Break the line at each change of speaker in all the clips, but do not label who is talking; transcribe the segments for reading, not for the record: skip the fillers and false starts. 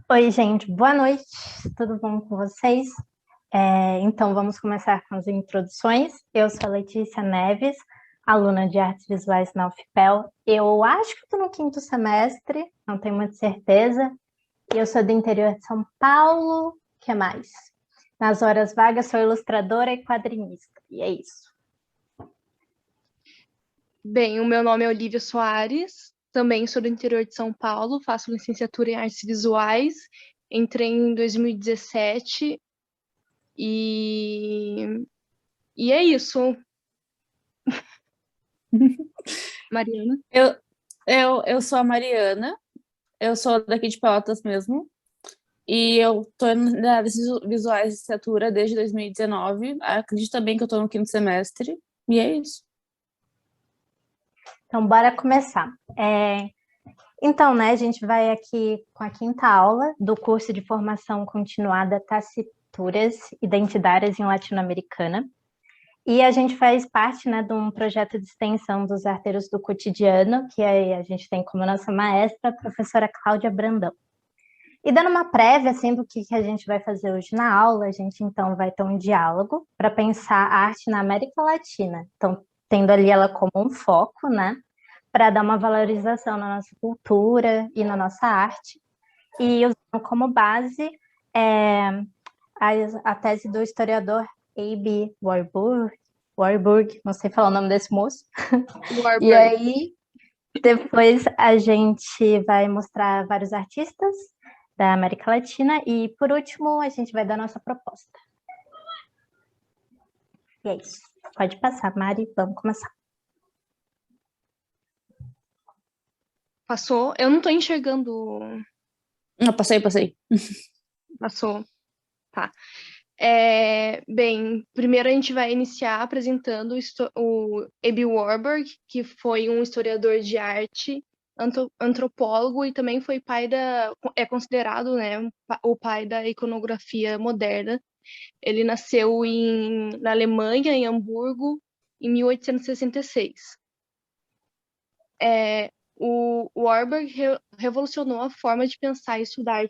Oi, gente, boa noite, tudo bom com vocês? Então, vamos começar com as introduções. Eu sou a Letícia Neves, aluna de Artes Visuais na UFPEL. Eu acho que estou no quinto semestre, não tenho muita certeza. E eu sou do interior de São Paulo, o que mais? Nas horas vagas, sou ilustradora e quadrinista, e é isso.
Bem, o meu nome é Olívia Soares, também sou do interior de São Paulo, faço licenciatura em artes visuais, entrei em 2017 e é isso, Mariana.
Eu sou a Mariana, eu sou daqui de Pelotas mesmo, e eu tô na área de visuais de licenciatura desde 2019. Acredito também que eu tô no quinto semestre, e é isso.
Então, bora começar. Então, né, a gente vai aqui com a quinta aula do curso de formação continuada Tacituras Identitárias em Latino-Americana. E a gente faz parte, né, de um projeto de extensão dos Arteiros do Cotidiano, que a gente tem como nossa maestra a professora Cláudia Brandão. E dando uma prévia, assim, do que a gente vai fazer hoje na aula, a gente, então, vai ter um diálogo para pensar a arte na América Latina. Então, tendo ali ela como um foco, né, para dar uma valorização na nossa cultura e na nossa arte. E usando como base a tese do historiador A.B. Warburg, não sei falar o nome desse moço. E
Warburg.
aí, depois a gente vai mostrar vários artistas da América Latina e, por último, a gente vai dar nossa proposta. E é isso. Pode passar, Mari, vamos começar.
Passou? Eu não tô enxergando.
Não, passei.
Passou, tá. Bem, primeiro a gente vai iniciar apresentando o A.B. Warburg, que foi um historiador de arte, antropólogo e também foi é considerado, né, o pai da iconografia moderna. Ele nasceu na Alemanha, em Hamburgo, em 1866. O Warburg revolucionou a forma de pensar e estudar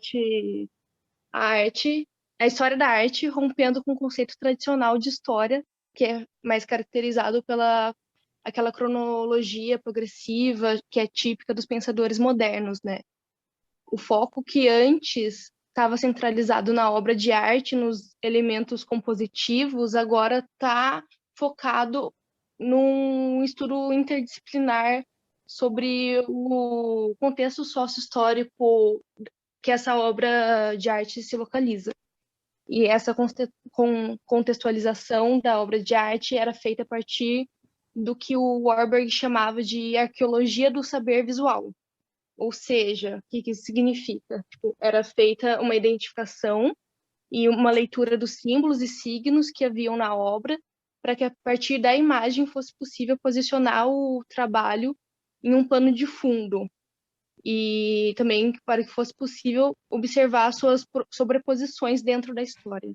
a arte, a história da arte, rompendo com o conceito tradicional de história, que é mais caracterizado pela aquela cronologia progressiva que é típica dos pensadores modernos, né? O foco que antes estava centralizado na obra de arte, nos elementos compositivos, agora está focado num estudo interdisciplinar sobre o contexto sócio-histórico que essa obra de arte se localiza. E essa contextualização da obra de arte era feita a partir do que o Warburg chamava de arqueologia do saber visual. Ou seja, o que isso significa? Tipo, era feita uma identificação e uma leitura dos símbolos e signos que haviam na obra, para que a partir da imagem fosse possível posicionar o trabalho em um pano de fundo, e também para que fosse possível observar suas sobreposições dentro da história.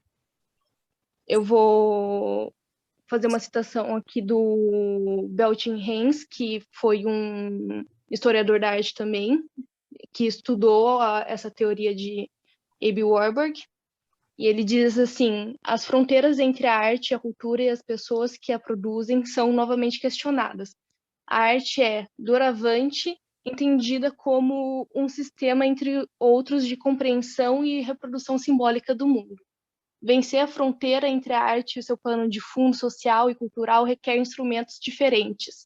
Eu vou fazer uma citação aqui do Beltin Hens, que foi um historiador da arte também, que estudou essa teoria de A.B. Warburg, e ele diz assim: as fronteiras entre a arte, a cultura e as pessoas que a produzem são novamente questionadas. A arte é, doravante, entendida como um sistema entre outros de compreensão e reprodução simbólica do mundo. Vencer a fronteira entre a arte e o seu plano de fundo social e cultural requer instrumentos diferentes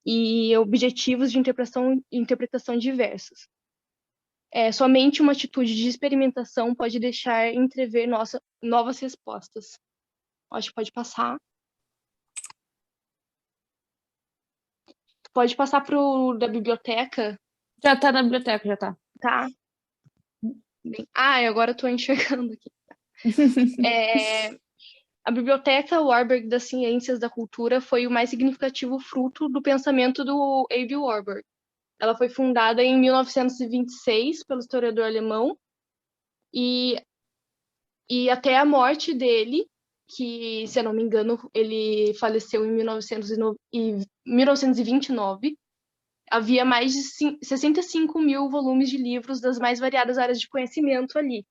e objetivos de interpretação diversos. Somente uma atitude de experimentação pode deixar entrever novas respostas. Acho que pode passar. Pode passar pro da biblioteca.
Já tá na biblioteca, já tá.
Tá. Bem, agora eu tô enxergando aqui. A Biblioteca Warburg das Ciências da Cultura foi o mais significativo fruto do pensamento do A.B. Warburg. Ela foi fundada em 1926 pelo historiador alemão e até a morte dele, que, se eu não me engano, ele faleceu em 1929, havia mais de 65 mil volumes de livros das mais variadas áreas de conhecimento ali.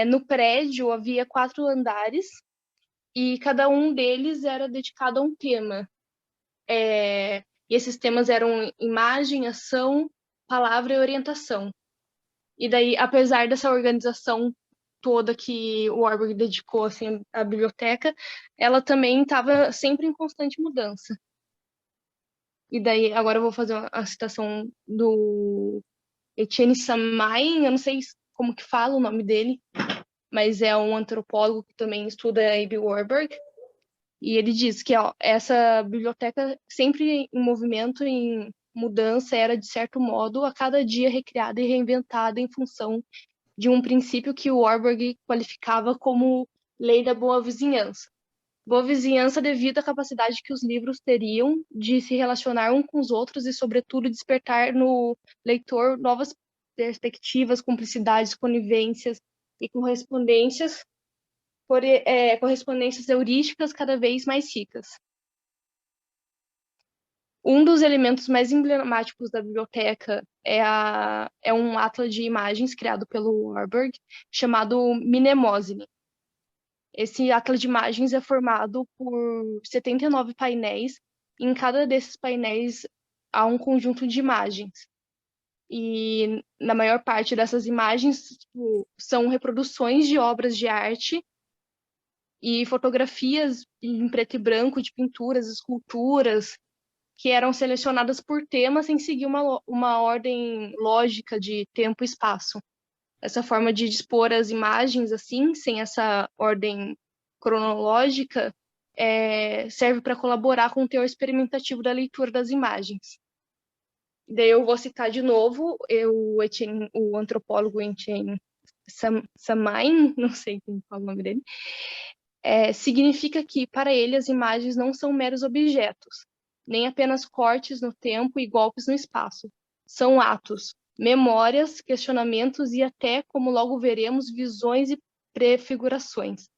No prédio havia 4 andares e cada um deles era dedicado a um tema. E esses temas eram imagem, ação, palavra e orientação. E daí, apesar dessa organização toda que o Warburg dedicou assim, à biblioteca, ela também estava sempre em constante mudança. E daí, agora eu vou fazer a citação do Etienne Samain, eu não sei como que fala o nome dele, mas é um antropólogo que também estuda a Aby Warburg. E ele diz que essa biblioteca sempre em movimento, em mudança, era, de certo modo, a cada dia recriada e reinventada em função de um princípio que o Warburg qualificava como lei da boa vizinhança. Boa vizinhança devido à capacidade que os livros teriam de se relacionar uns com os outros e, sobretudo, despertar no leitor novas perspectivas, cumplicidades, conivências e correspondências heurísticas cada vez mais ricas. Um dos elementos mais emblemáticos da biblioteca é um atlas de imagens criado pelo Warburg, chamado Mnemosine. Esse atlas de imagens é formado por 79 painéis, e em cada desses painéis há um conjunto de imagens. E na maior parte dessas imagens são reproduções de obras de arte e fotografias em preto e branco de pinturas, esculturas, que eram selecionadas por tema sem seguir uma ordem lógica de tempo e espaço. Essa forma de dispor as imagens assim, sem essa ordem cronológica, serve para colaborar com o teor experimentativo da leitura das imagens. Daí eu vou citar de novo o antropólogo Etienne Samain, não sei quem fala o nome dele, significa que, para ele, as imagens não são meros objetos, nem apenas cortes no tempo e golpes no espaço. São atos, memórias, questionamentos e até, como logo veremos, visões e prefigurações.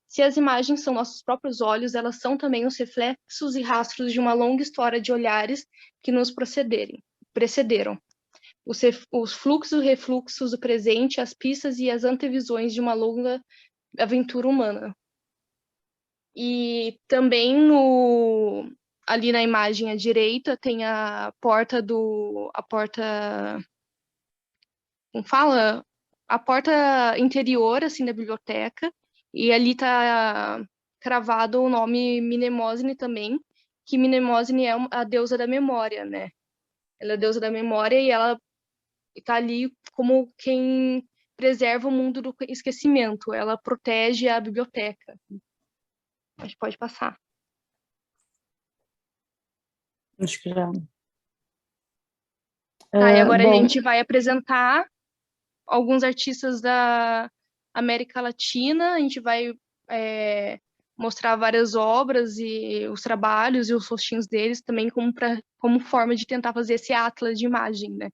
Se as imagens são nossos próprios olhos, elas são também os reflexos e rastros de uma longa história de olhares que nos precederam. Os fluxos e refluxos do presente, as pistas e as antevisões de uma longa aventura humana. E também ali na imagem à direita tem a porta como fala? A porta interior, assim, da biblioteca, e ali tá cravado o nome Mnemosine também, que Mnemosine é a deusa da memória, né? Ela é a deusa da memória e ela tá ali como quem preserva o mundo do esquecimento, ela protege a biblioteca. A gente pode passar.
Acho que já.
Tá, e agora
Bom,
a gente vai apresentar alguns artistas da América Latina, a gente vai mostrar várias obras e os trabalhos e os rostinhos deles também como forma de tentar fazer esse atlas de imagem, né?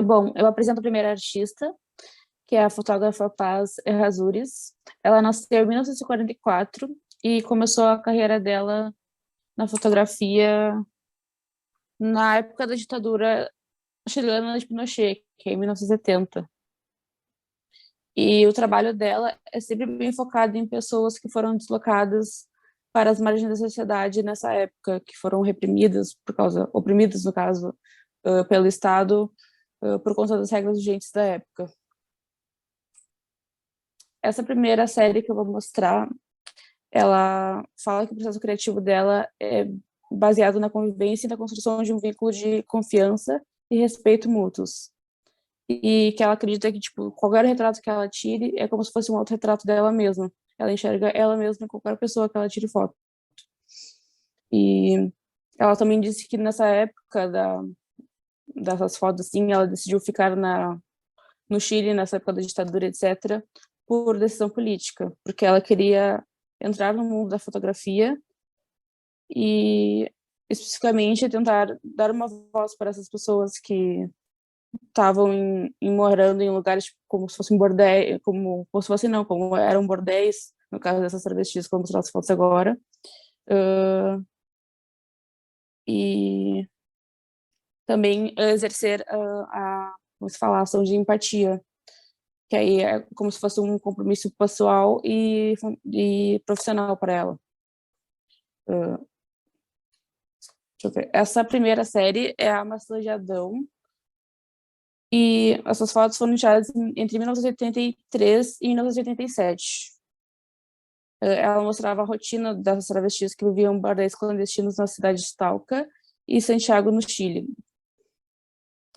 Bom, eu apresento a primeira artista, que é a fotógrafa Paz Errázuriz. Ela nasceu em 1944 e começou a carreira dela na fotografia na época da ditadura chilena de Pinochet, que é em 1970. E o trabalho dela é sempre bem focado em pessoas que foram deslocadas para as margens da sociedade nessa época, que foram oprimidas, no caso, pelo Estado, por conta das regras vigentes da época. Essa primeira série que eu vou mostrar, ela fala que o processo criativo dela é baseado na convivência e na construção de um vínculo de confiança e respeito mútuos. E que ela acredita que, tipo, qualquer retrato que ela tire é como se fosse um autorretrato dela mesma. Ela enxerga ela mesma em qualquer pessoa que ela tire foto. E ela também disse que nessa época dessas fotos, assim, ela decidiu ficar no Chile, nessa época da ditadura, etc., por decisão política, porque ela queria entrar no mundo da fotografia e, especificamente, tentar dar uma voz para essas pessoas que estavam morando em lugares como se fossem bordéis, como se fossem não, como eram bordéis no caso dessas travestis, que eu vou mostrar as fotos agora. E também exercer como se fala, ação de empatia, que aí é como se fosse um compromisso pessoal e profissional para ela. Uh, Deixa eu ver. Essa primeira série é a Maçã de Adão, e essas fotos foram tiradas entre 1983 e 1987. Ela mostrava a rotina das travestis que viviam bordéis clandestinos na cidade de Talca e Santiago, no Chile.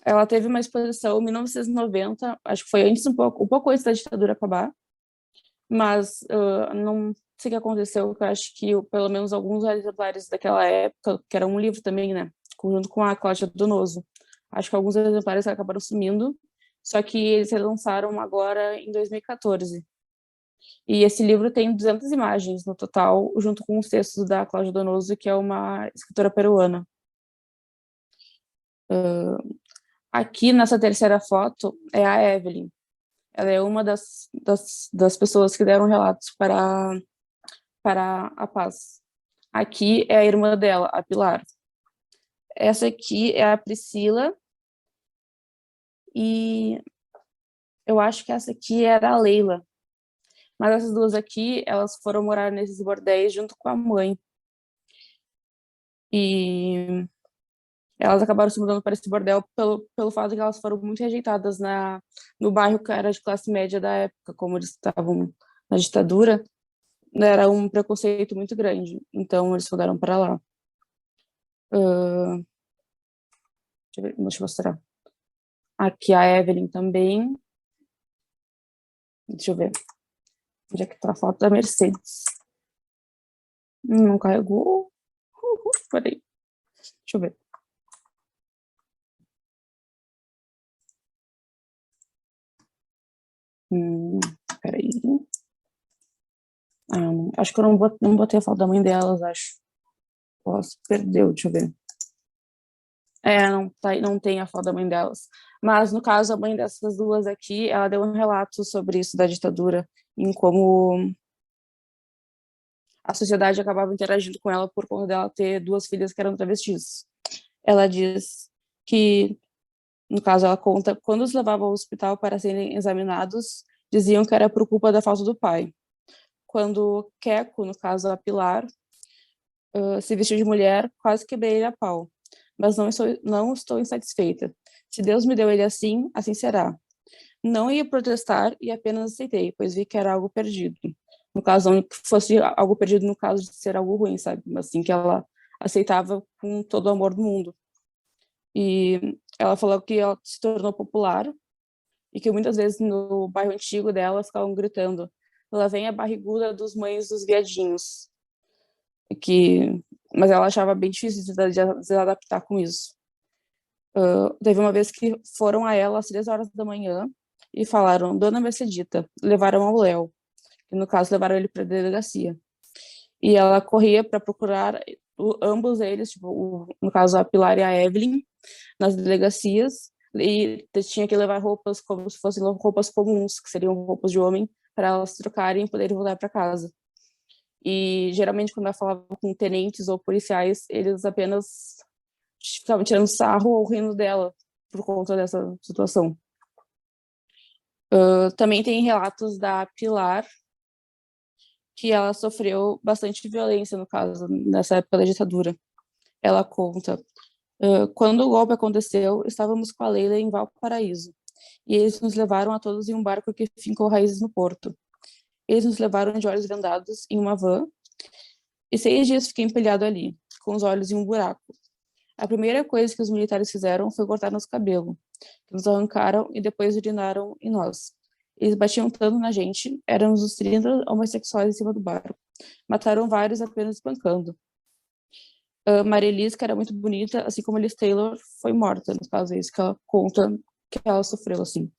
Ela teve uma exposição em 1990, acho que foi antes um pouco antes da ditadura acabar, mas não sei o que aconteceu, que eu acho que pelo menos alguns exemplares daquela época, que era um livro também, né, junto com a Cláudia Donoso, acho que alguns exemplares acabaram sumindo, só que eles relançaram agora em 2014. E esse livro tem 200 imagens no total, junto com os textos da Cláudia Donoso, que é uma escritora peruana. Aqui nessa terceira foto é a Evelyn. Ela é uma das pessoas que deram relatos para a paz. Aqui é a irmã dela, a Pilar. Essa aqui é a Priscila. E eu acho que essa aqui era a Leila. Mas essas duas aqui, elas foram morar nesses bordéis junto com a mãe. E elas acabaram se mudando para esse bordel pelo fato de que elas foram muito rejeitadas no bairro que era de classe média da época, como eles estavam na ditadura, era um preconceito muito grande, então eles mudaram para lá. Deixa eu mostrar. Aqui a Evelyn também. Deixa eu ver. Onde é que tá a foto da Mercedes? Não carregou. Peraí. Deixa eu ver. Peraí. Acho que eu não botei a foto da mãe delas, acho. Posso, perdeu, deixa eu ver. Não tem a foto da mãe delas. Mas, no caso, a mãe dessas duas aqui, ela deu um relato sobre isso da ditadura, em como a sociedade acabava interagindo com ela por conta dela ter duas filhas que eram travestis. Ela diz que, no caso, ela conta, quando os levavam ao hospital para serem examinados, diziam que era por culpa da falta do pai. Quando Queco, no caso a Pilar, se vestiu de mulher, quase quebrei ele a pau. Mas não estou insatisfeita. Se Deus me deu ele assim, assim será. Não ia protestar e apenas aceitei, pois vi que era algo perdido. No caso, não que fosse algo perdido no caso de ser algo ruim, sabe? Mas assim, que ela aceitava com todo o amor do mundo. E ela falou que ela se tornou popular e que muitas vezes no bairro antigo dela ficavam gritando: lá vem a barriguda dos mães dos viadinhos. Mas ela achava bem difícil de se adaptar com isso. Teve uma vez que foram a ela às 3 horas da manhã e falaram: Dona Mercedita, levaram ao Léo, que no caso levaram ele para a delegacia. E ela corria para procurar ambos eles, tipo, no caso a Pilar e a Evelyn, nas delegacias, e tinha que levar roupas como se fossem roupas comuns, que seriam roupas de homem, para elas trocarem e poderem voltar para casa. E geralmente quando ela falava com tenentes ou policiais, eles apenas ficavam tirando sarro ou rindo dela por conta dessa situação. Também tem relatos da Pilar, que ela sofreu bastante violência, no caso, nessa época da ditadura. Ela conta: quando o golpe aconteceu, estávamos com a Leila em Valparaíso, e eles nos levaram a todos em um barco que fincou raízes no porto. Eles nos levaram de olhos vendados em uma van, e 6 dias fiquei empilhado ali, com os olhos em um buraco. A primeira coisa que os militares fizeram foi cortar nosso cabelo, que nos arrancaram e depois urinaram em nós. Eles batiam tanto na gente, éramos os 30 homossexuais em cima do barco. Mataram vários apenas espancando. Maria Elis, que era muito bonita, assim como Liz Taylor, foi morta, no caso é isso que ela conta que ela sofreu, assim.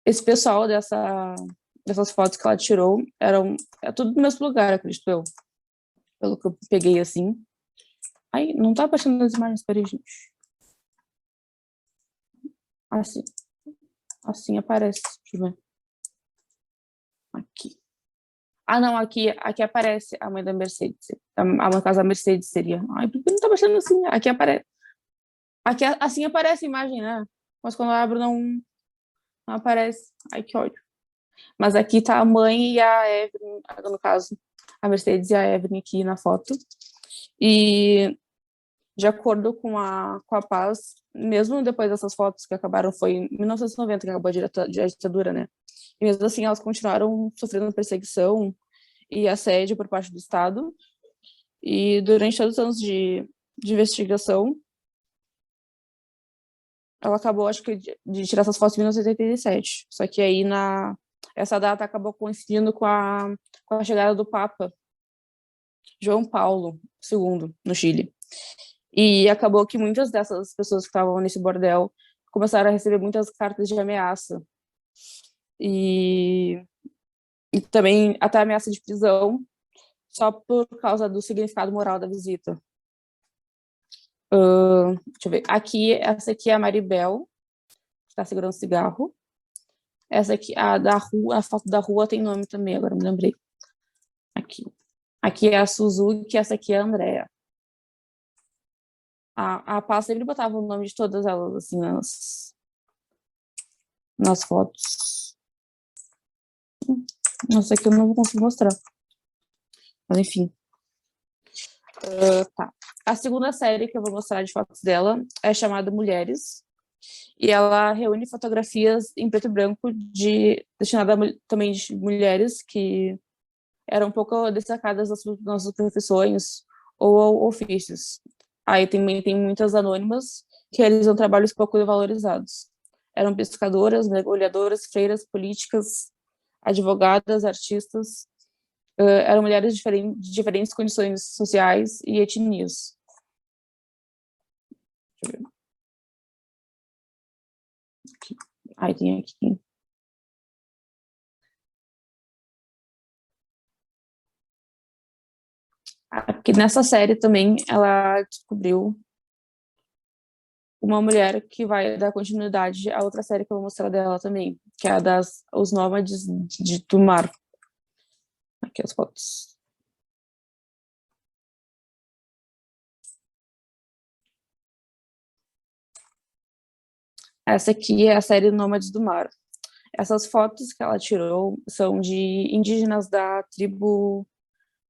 Esse pessoal dessas fotos que ela tirou é tudo do mesmo lugar, acredito eu, pelo que eu peguei, assim. Ai, não tá aparecendo as imagens, peraí, gente. Assim aparece, deixa eu ver. Aqui. Ah, não, aqui aparece a mãe da Mercedes. No caso, a Mercedes seria. Ai, por que não tá baixando assim? Aqui aparece. Aqui, assim aparece a imagem, né? Mas quando eu abro, não aparece. Ai, que ódio. Mas aqui tá a mãe e a Evelyn, no caso, a Mercedes e a Evelyn aqui na foto. E, de acordo com a Paz, mesmo depois dessas fotos que acabaram, foi em 1990 que acabou a ditadura, né? E mesmo assim, elas continuaram sofrendo perseguição e assédio por parte do Estado. E durante todos os anos de investigação, ela acabou, acho que, de tirar essas fotos em 1987. Só que aí, essa data acabou coincidindo com a chegada do Papa João Paulo II no Chile. E acabou que muitas dessas pessoas que estavam nesse bordel começaram a receber muitas cartas de ameaça. E também até ameaça de prisão, só por causa do significado moral da visita. Deixa eu ver. Essa aqui é a Maribel, que está segurando cigarro. Essa aqui, a foto da rua tem nome também, agora me lembrei. Aqui é a Suzuki, essa aqui é a Andrea. A Paz sempre botava o nome de todas elas, assim, nas fotos. Nossa, aqui eu não vou conseguir mostrar. Mas, enfim. Tá. A segunda série que eu vou mostrar de fotos dela é chamada Mulheres. E ela reúne fotografias em preto e branco destinada também de mulheres que eram um pouco destacadas nas nossas profissões ou ofícios. Aí também tem muitas anônimas que realizam trabalhos pouco valorizados. Eram pescadoras, mergulhadoras, freiras, políticas, advogadas, artistas. Eram mulheres de diferentes condições sociais e etnias. Deixa eu ver. Aí tem aqui. Aqui nessa série também ela descobriu uma mulher que vai dar continuidade a outra série que eu vou mostrar dela também, que é a Os Nômades do Mar. Aqui as fotos. Essa aqui é a série Nômades do Mar. Essas fotos que ela tirou são de indígenas da tribo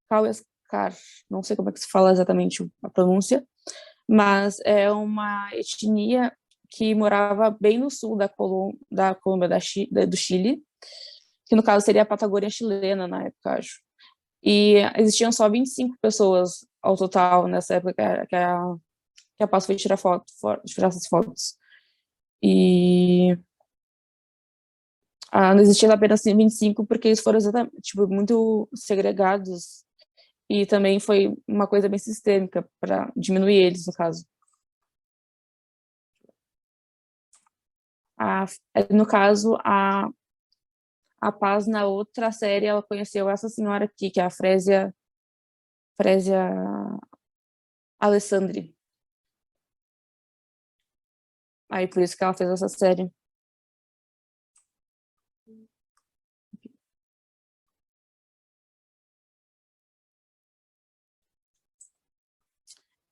Kauaskar, não sei como é que se fala exatamente a pronúncia, mas é uma etnia que morava bem no sul da Colômbia do Chile, que no caso seria a Patagônia chilena na época, acho. E existiam só 25 pessoas ao total nessa época que a Paz foi tirar essas fotos. E não existia apenas 25 porque eles foram exatamente, tipo, muito segregados e também foi uma coisa bem sistêmica para diminuir eles, no caso. No caso, a Paz, na outra série, ela conheceu essa senhora aqui, que é a Frésia Alessandri. Aí por isso que ela fez essa série.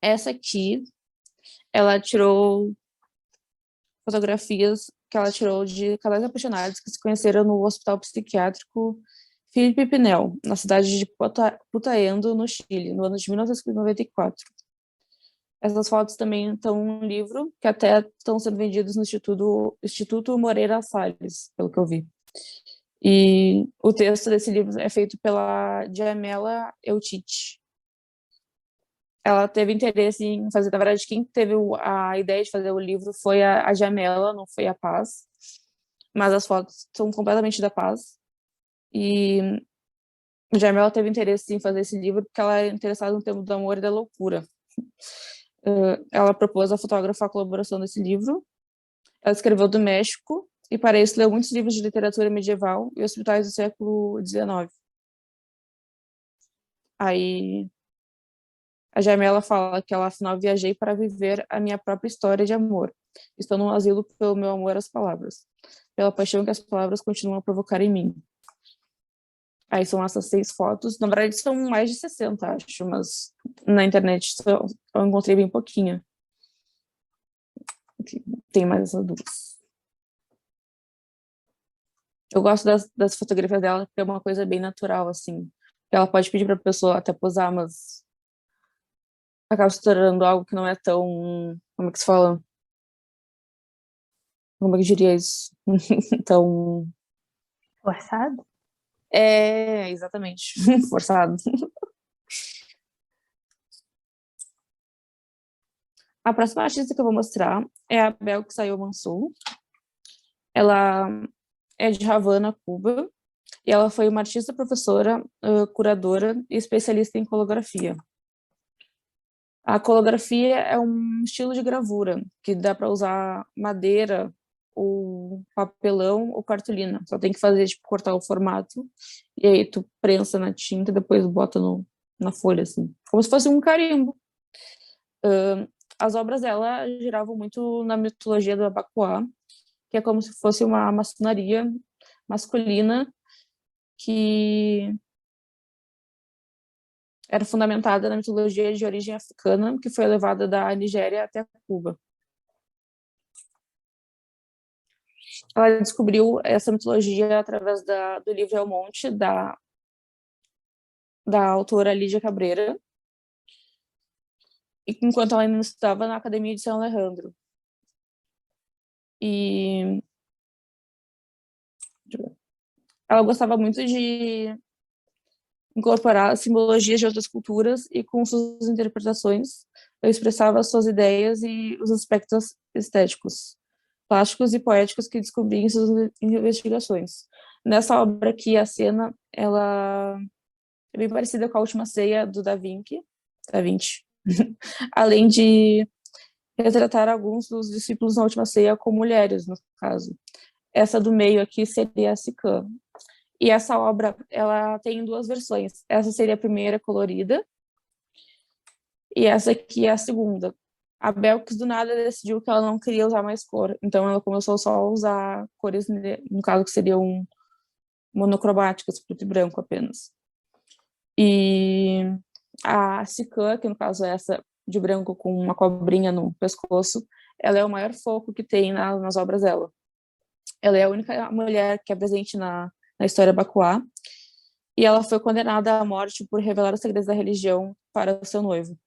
Essa aqui, ela tirou fotografias que ela tirou de casais apaixonados que se conheceram no Hospital Psiquiátrico Felipe Pinel, na cidade de Putaendo, no Chile, no ano de 1994. Essas fotos também estão em um livro que até estão sendo vendidos no Instituto Moreira Salles, pelo que eu vi. E o texto desse livro é feito pela Djamila Eutich. Ela teve interesse em fazer, na verdade, quem teve a ideia de fazer o livro foi a Djamila, não foi a Paz. Mas as fotos são completamente da Paz. E a Djamila teve interesse em fazer esse livro porque ela é interessada no tema do amor e da loucura. Ela propôs à fotógrafa a colaboração desse livro. Ela escreveu do México e, para isso, leu muitos livros de literatura medieval e hospitais do século XIX. Aí, a Jamela fala que ela, afinal, viajei para viver a minha própria história de amor. Estou num asilo pelo meu amor às palavras, pela paixão que as palavras continuam a provocar em mim. Aí são essas 6 fotos. Na verdade, são mais de 60, acho, mas na internet eu encontrei bem pouquinho. Tem mais essas 2. Eu gosto das fotografias dela, porque é uma coisa bem natural, assim. Ela pode pedir pra pessoa até posar, mas acaba se tornando algo que não é tão... Como é que se fala? Como é que eu diria isso? Então...
Forçado?
É, exatamente. Forçado. A próxima artista que eu vou mostrar é a Belkis Mansour. Ela é de Havana, Cuba, e ela foi uma artista, professora, curadora e especialista em colografia. A colografia é um estilo de gravura que dá para usar madeira, ou papelão ou cartolina. Só tem que fazer, tipo, cortar o formato e aí tu prensa na tinta e depois bota na folha, assim. Como se fosse um carimbo. As obras dela giravam muito na mitologia do Abacuá, que é como se fosse uma maçonaria masculina que era fundamentada na mitologia de origem africana, que foi levada da Nigéria até Cuba. Ela descobriu essa mitologia através do livro El Monte, da autora Lídia Cabreira, enquanto ela ainda estudava na Academia de São Alejandro. E ela gostava muito de incorporar simbologias de outras culturas e, com suas interpretações, ela expressava suas ideias e os aspectos estéticos, plásticos e poéticos que descobria em suas investigações. Nessa obra aqui, a cena, ela é bem parecida com a Última Ceia do Da Vinci, além de retratar alguns dos discípulos na Última Ceia como mulheres, no caso. Essa do meio aqui seria a Sicã. E essa obra, ela tem 2 versões. Essa seria a primeira colorida, e essa aqui é a segunda. A Belkis, do nada, decidiu que ela não queria usar mais cor, então ela começou só a usar cores, no caso, que seriam monocromáticas, preto e branco apenas. E a Sicã, que no caso é essa de branco com uma cobrinha no pescoço, ela é o maior foco que tem nas obras dela. Ela é a única mulher que é presente na história Bacuá, e ela foi condenada à morte por revelar os segredos da religião para o seu noivo,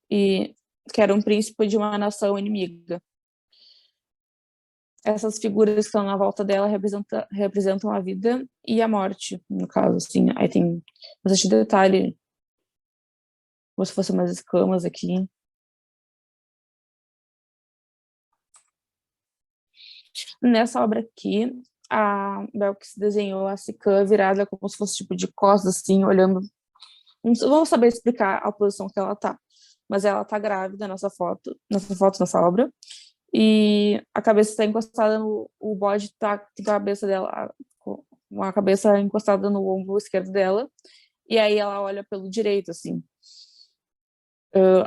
e que era um príncipe de uma nação inimiga. Essas figuras que estão na volta dela representam a vida e a morte, no caso, assim. Aí tem bastante detalhe, como se fossem umas escamas aqui. Nessa obra aqui, a Belkis desenhou a Sicã virada como se fosse tipo de costas, assim, olhando. Não vou saber explicar a posição que ela tá, mas ela tá grávida nessa obra, e a cabeça está encostada o bode tá com a cabeça dela, com a cabeça encostada no ombro esquerdo dela, e aí ela olha pelo direito, assim.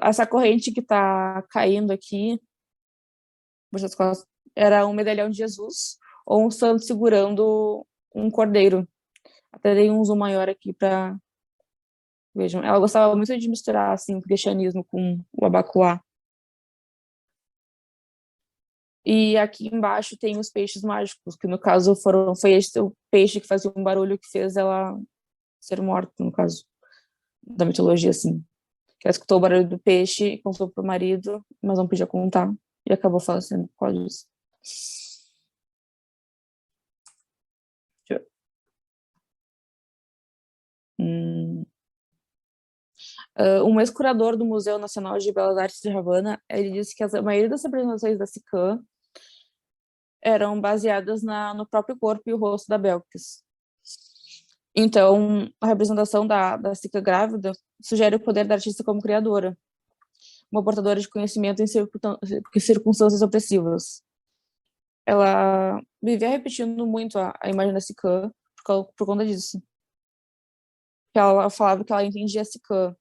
Essa corrente que tá caindo aqui, era um medalhão de Jesus, ou um santo segurando um cordeiro. Até dei um zoom maior aqui para vejam. Ela gostava muito de misturar assim o cristianismo com o abacuá. E aqui embaixo tem os peixes mágicos, que no caso foi esse o peixe que fazia um barulho que fez ela ser morta, no caso da mitologia, assim. Que ela escutou o barulho do peixe e contou pro marido, mas não podia contar, e acabou falecendo por causa disso. Um ex-curador do Museu Nacional de Belas Artes de Havana, ele disse que a maioria das representações da Sicã eram baseadas no próprio corpo e o rosto da Belkis. Então, a representação da Sicã grávida sugere o poder da artista como criadora, uma portadora de conhecimento em circunstâncias opressivas. Ela vivia repetindo muito a imagem da Sicã por conta disso. Ela falava que ela entendia a Sicã,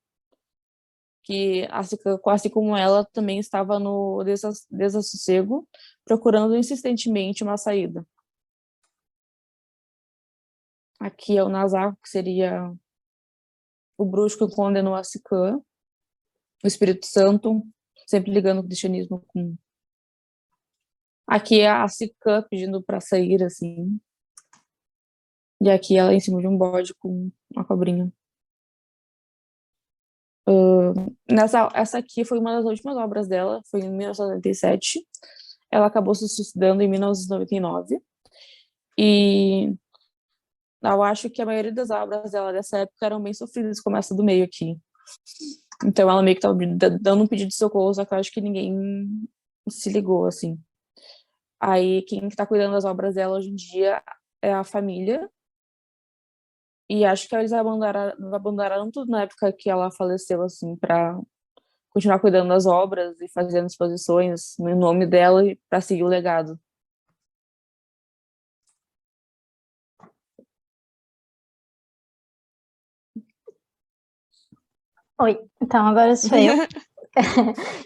que a Sicã, quase como ela, também estava no desassossego, procurando insistentemente uma saída. Aqui é o Nazarco, que seria o bruxo que condenou a Sicã, o Espírito Santo, sempre ligando o cristianismo com... Aqui é a Sicã pedindo para sair, assim. E aqui ela em cima de um bode com uma cobrinha. Essa aqui foi uma das últimas obras dela, foi em 1997. Ela acabou se suicidando em 1999. E eu acho que a maioria das obras dela dessa época eram bem sofridas, como essa do meio aqui. Então ela meio que estava dando um pedido de socorro, só que eu acho que ninguém se ligou, assim. Aí quem está cuidando das obras dela hoje em dia é a família. E acho que eles abandonaram tudo na época que ela faleceu, assim, para continuar cuidando das obras e fazendo exposições no nome dela e para seguir o legado.
Oi, então agora sou eu.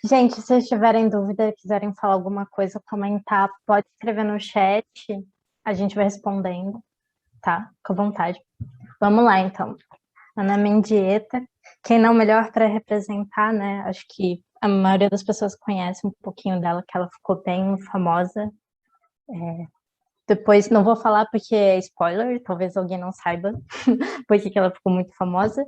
Gente, se vocês tiverem dúvida, quiserem falar alguma coisa, comentar, pode escrever no chat, a gente vai respondendo, tá? Com vontade. Vamos lá, então. Ana Mendieta, quem não melhor para representar, né? Acho que a maioria das pessoas conhece um pouquinho dela, que ela ficou bem famosa. Depois, não vou falar porque é spoiler, talvez alguém não saiba porque que ela ficou muito famosa,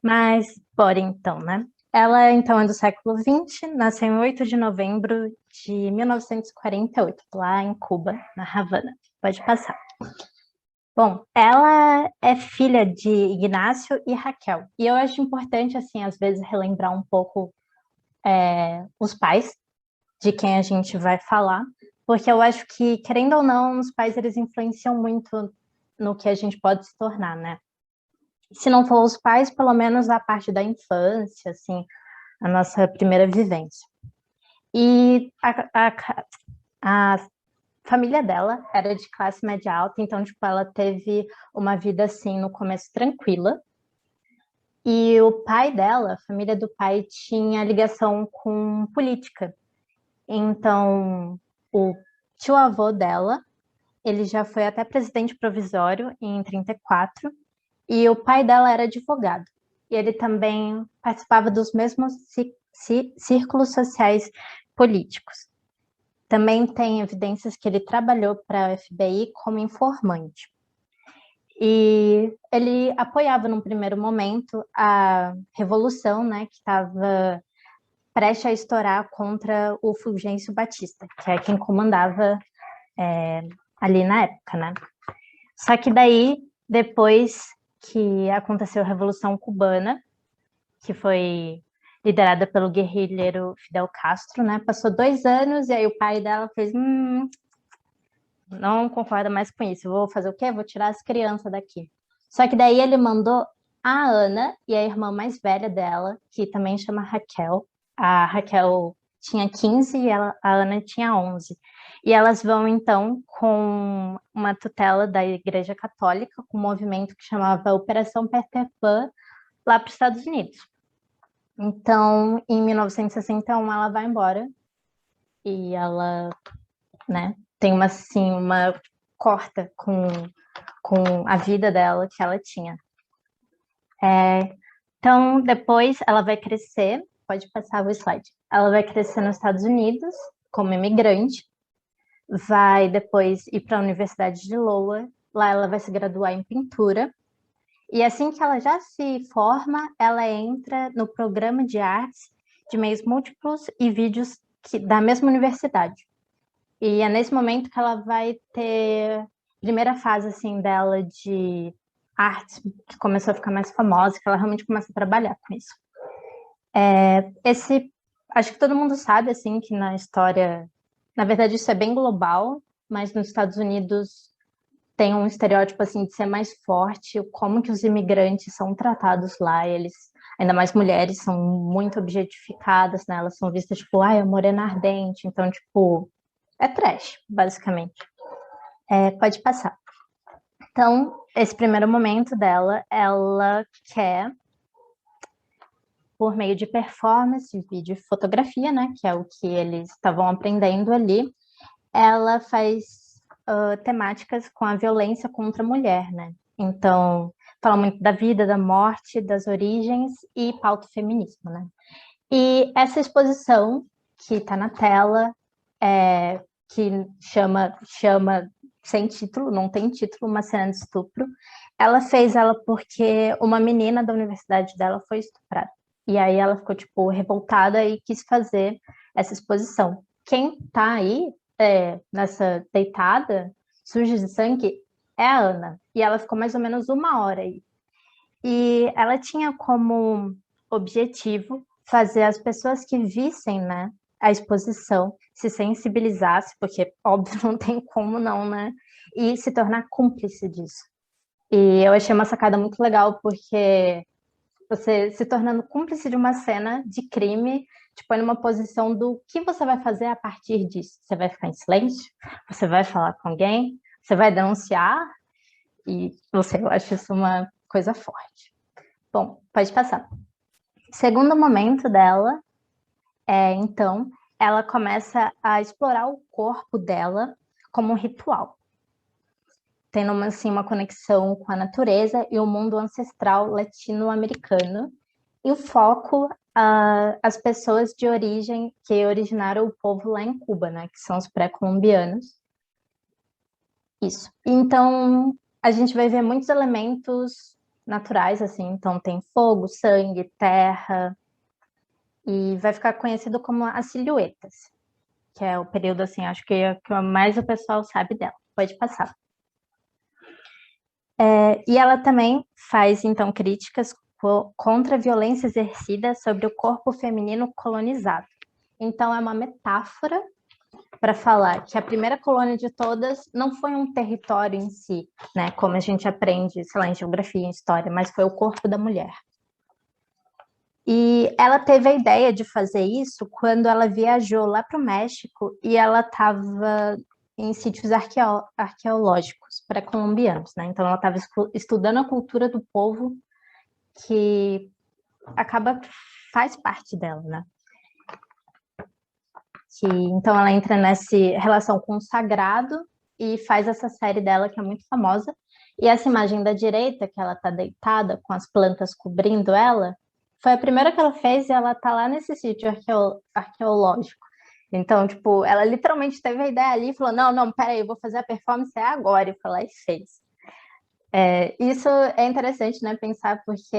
mas bora então, né? Ela, então, é do século XX, nasceu em 8 de novembro de 1948, lá em Cuba, na Havana. Pode passar. Bom, ela é filha de Ignácio e Raquel. E eu acho importante, assim, às vezes, relembrar um pouco os pais de quem a gente vai falar, porque eu acho que, querendo ou não, os pais, eles influenciam muito no que a gente pode se tornar, né? Se não for os pais, pelo menos a parte da infância, assim, a nossa primeira vivência. E a família dela era de classe média alta, então, tipo, ela teve uma vida, assim, no começo tranquila. E o pai dela, a família do pai, tinha ligação com política. Então, o tio-avô dela, ele já foi até presidente provisório em 34, e o pai dela era advogado. E ele também participava dos mesmos círculos sociais políticos. Também tem evidências que ele trabalhou para a FBI como informante. E ele apoiava, num primeiro momento, a revolução, né, que estava prestes a estourar contra o Fulgêncio Batista, que é quem comandava ali na época, né? Só que daí, depois que aconteceu a Revolução Cubana, que foi liderada pelo guerrilheiro Fidel Castro, né? Passou 2 anos e aí o pai dela fez, não concorda mais com isso, vou fazer o quê? Vou tirar as crianças daqui. Só que daí ele mandou a Ana e a irmã mais velha dela, que também chama Raquel. A Raquel tinha 15 e a Ana tinha 11. E elas vão, então, com uma tutela da Igreja Católica, com um movimento que chamava Operação Peter Pan, lá para os Estados Unidos. Então, em 1961, ela vai embora e ela, né, tem uma, assim, uma corta com a vida dela que ela tinha. Então, depois ela vai crescer, pode passar o slide, ela vai crescer nos Estados Unidos como imigrante, vai depois ir para a Universidade de Iowa, lá ela vai se graduar em pintura, e assim que ela já se forma, ela entra no programa de artes de meios múltiplos e vídeos da mesma universidade. E é nesse momento que ela vai ter a primeira fase assim, dela de artes, que começou a ficar mais famosa, que ela realmente começa a trabalhar com isso. Acho que todo mundo sabe assim, que na história, na verdade isso é bem global, mas nos Estados Unidos tem um estereótipo assim de ser mais forte, como que os imigrantes são tratados lá, eles, ainda mais mulheres, são muito objetificadas, né? Elas são vistas tipo, a morena ardente, então tipo, é trash, basicamente. Pode passar. Então, esse primeiro momento dela, ela quer, por meio de performance, vídeo e fotografia, né, que é o que eles estavam aprendendo ali, ela faz temáticas com a violência contra a mulher, né? Então, fala muito da vida, da morte, das origens e pauta o feminismo, né? E essa exposição que está na tela, que chama sem título, não tem título, uma cena de estupro, ela fez ela porque uma menina da universidade dela foi estuprada. E aí ela ficou, tipo, revoltada e quis fazer essa exposição. Quem tá aí, nessa deitada, suja de sangue, é a Ana. E ela ficou mais ou menos 1 hora aí. E ela tinha como objetivo fazer as pessoas que vissem, né, a exposição se sensibilizassem, porque, óbvio, não tem como não, né, e se tornar cúmplice disso. E eu achei uma sacada muito legal, porque você se tornando cúmplice de uma cena de crime, te põe numa posição do que você vai fazer a partir disso. Você vai ficar em silêncio? Você vai falar com alguém? Você vai denunciar? E não sei, eu acho isso uma coisa forte. Bom, pode passar. Segundo momento dela, então, ela começa a explorar o corpo dela como um ritual, tendo uma conexão com a natureza e o mundo ancestral latino-americano, e o foco as pessoas de origem que originaram o povo lá em Cuba, né, que são os pré-colombianos. Isso. Então, a gente vai ver muitos elementos naturais, assim, então tem fogo, sangue, terra, e vai ficar conhecido como as silhuetas, que é o período, assim, acho que mais o pessoal sabe dela. Pode passar. E ela também faz, então, críticas contra a violência exercida sobre o corpo feminino colonizado. Então, é uma metáfora para falar que a primeira colônia de todas não foi um território em si, né, como a gente aprende, sei lá, em geografia, em história, mas foi o corpo da mulher. E ela teve a ideia de fazer isso quando ela viajou lá para o México e ela estava em sítios arqueológicos pré-colombianos, né? Então ela estava estudando a cultura do povo que faz parte dela, né? Então ela entra nessa relação com o sagrado e faz essa série dela que é muito famosa. E essa imagem da direita, que ela está deitada com as plantas cobrindo ela, foi a primeira que ela fez e ela tá lá nesse sítio arqueológico. Então, tipo, ela literalmente teve a ideia ali e falou, não, peraí, eu vou fazer a performance agora. E foi lá e fez. Isso é interessante, né, pensar, porque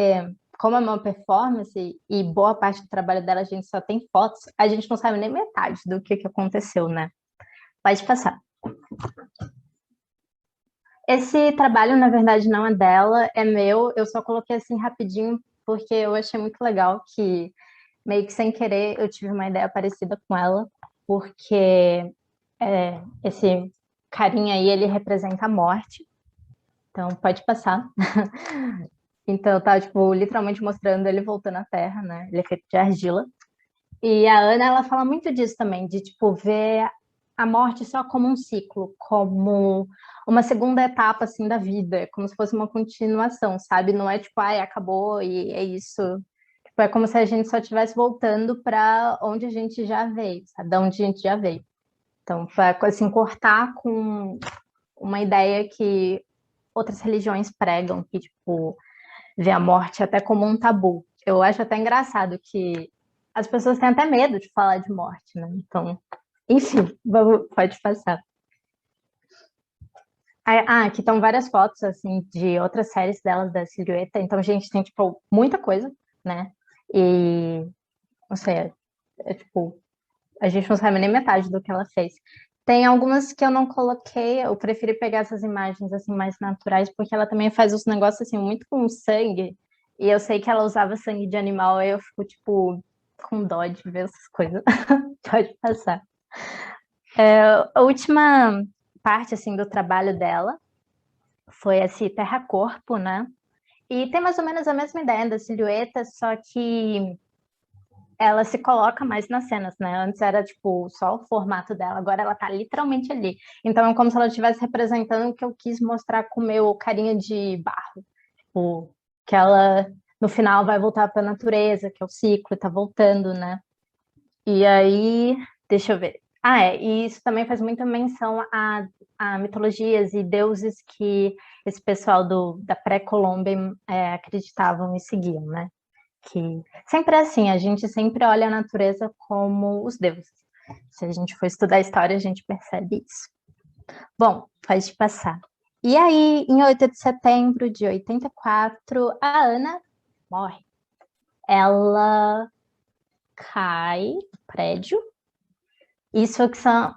como é uma performance e boa parte do trabalho dela a gente só tem fotos, a gente não sabe nem metade do que aconteceu, né? Pode passar. Esse trabalho, na verdade, não é dela, é meu. Eu só coloquei assim rapidinho porque eu achei muito legal que, meio que sem querer, eu tive uma ideia parecida com ela, porque esse carinha aí, ele representa a morte. Então, pode passar. Então, tá, tipo, literalmente mostrando ele voltando à Terra, né? Ele é feito de argila. E a Ana, ela fala muito disso também, de, tipo, ver a morte só como um ciclo, como uma segunda etapa, assim, da vida, como se fosse uma continuação, sabe? Não é, tipo, ai, acabou e é isso. Tipo, é como se a gente só estivesse voltando para onde a gente já veio, sabe? Da onde a gente já veio. Então, para, assim, cortar com uma ideia que outras religiões pregam, que, tipo, vê a morte até como um tabu. Eu acho até engraçado que as pessoas têm até medo de falar de morte, né? Então, enfim, pode passar. Aqui estão várias fotos, assim, de outras séries delas, da Silhueta. Então, gente, tem, tipo, muita coisa, né? E, não sei, tipo, a gente não sabe nem metade do que ela fez. Tem algumas que eu não coloquei, eu preferi pegar essas imagens, assim, mais naturais, porque ela também faz os negócios, assim, muito com sangue. E eu sei que ela usava sangue de animal, aí eu fico, tipo, com dó de ver essas coisas. Pode passar. A última parte, assim, do trabalho dela foi esse terra-corpo, né? E tem mais ou menos a mesma ideia da silhueta, só que ela se coloca mais nas cenas, né? Antes era, tipo, só o formato dela, agora ela tá literalmente ali. Então é como se ela estivesse representando o que eu quis mostrar com o meu carinha de barro. Tipo, que ela, no final, vai voltar para a natureza, que é o ciclo, tá voltando, né? E aí, deixa eu ver. E isso também faz muita menção a mitologias e deuses que esse pessoal da pré-Colômbia acreditavam e seguiam, né? Que sempre é assim, a gente sempre olha a natureza como os deuses. Se a gente for estudar a história, a gente percebe isso. Bom, pode passar. E aí, em 8 de setembro de 84, a Ana morre. Ela cai do prédio. Isso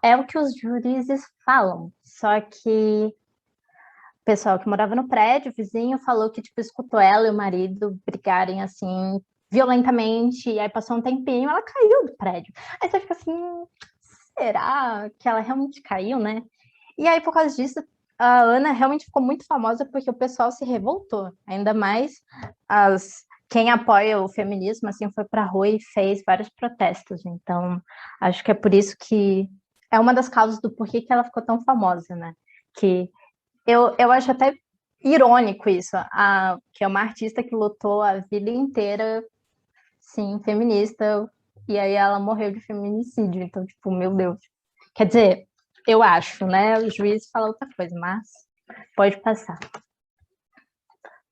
é o que os juízes falam. Só que o pessoal que morava no prédio, o vizinho, falou que tipo, escutou ela e o marido brigarem assim violentamente, e aí passou um tempinho, ela caiu do prédio. Aí você fica assim, será que ela realmente caiu, né? E aí, por causa disso, a Ana realmente ficou muito famosa porque o pessoal se revoltou. Ainda mais quem apoia o feminismo, assim, foi para a rua e fez vários protestos. Então, acho que é por isso que é uma das causas do porquê que ela ficou tão famosa, né? Que eu acho até irônico isso, que é uma artista que lutou a vida inteira, sim, feminista, e aí ela morreu de feminicídio. Então, tipo, meu Deus. Quer dizer, eu acho, né? O juiz fala outra coisa, mas pode passar.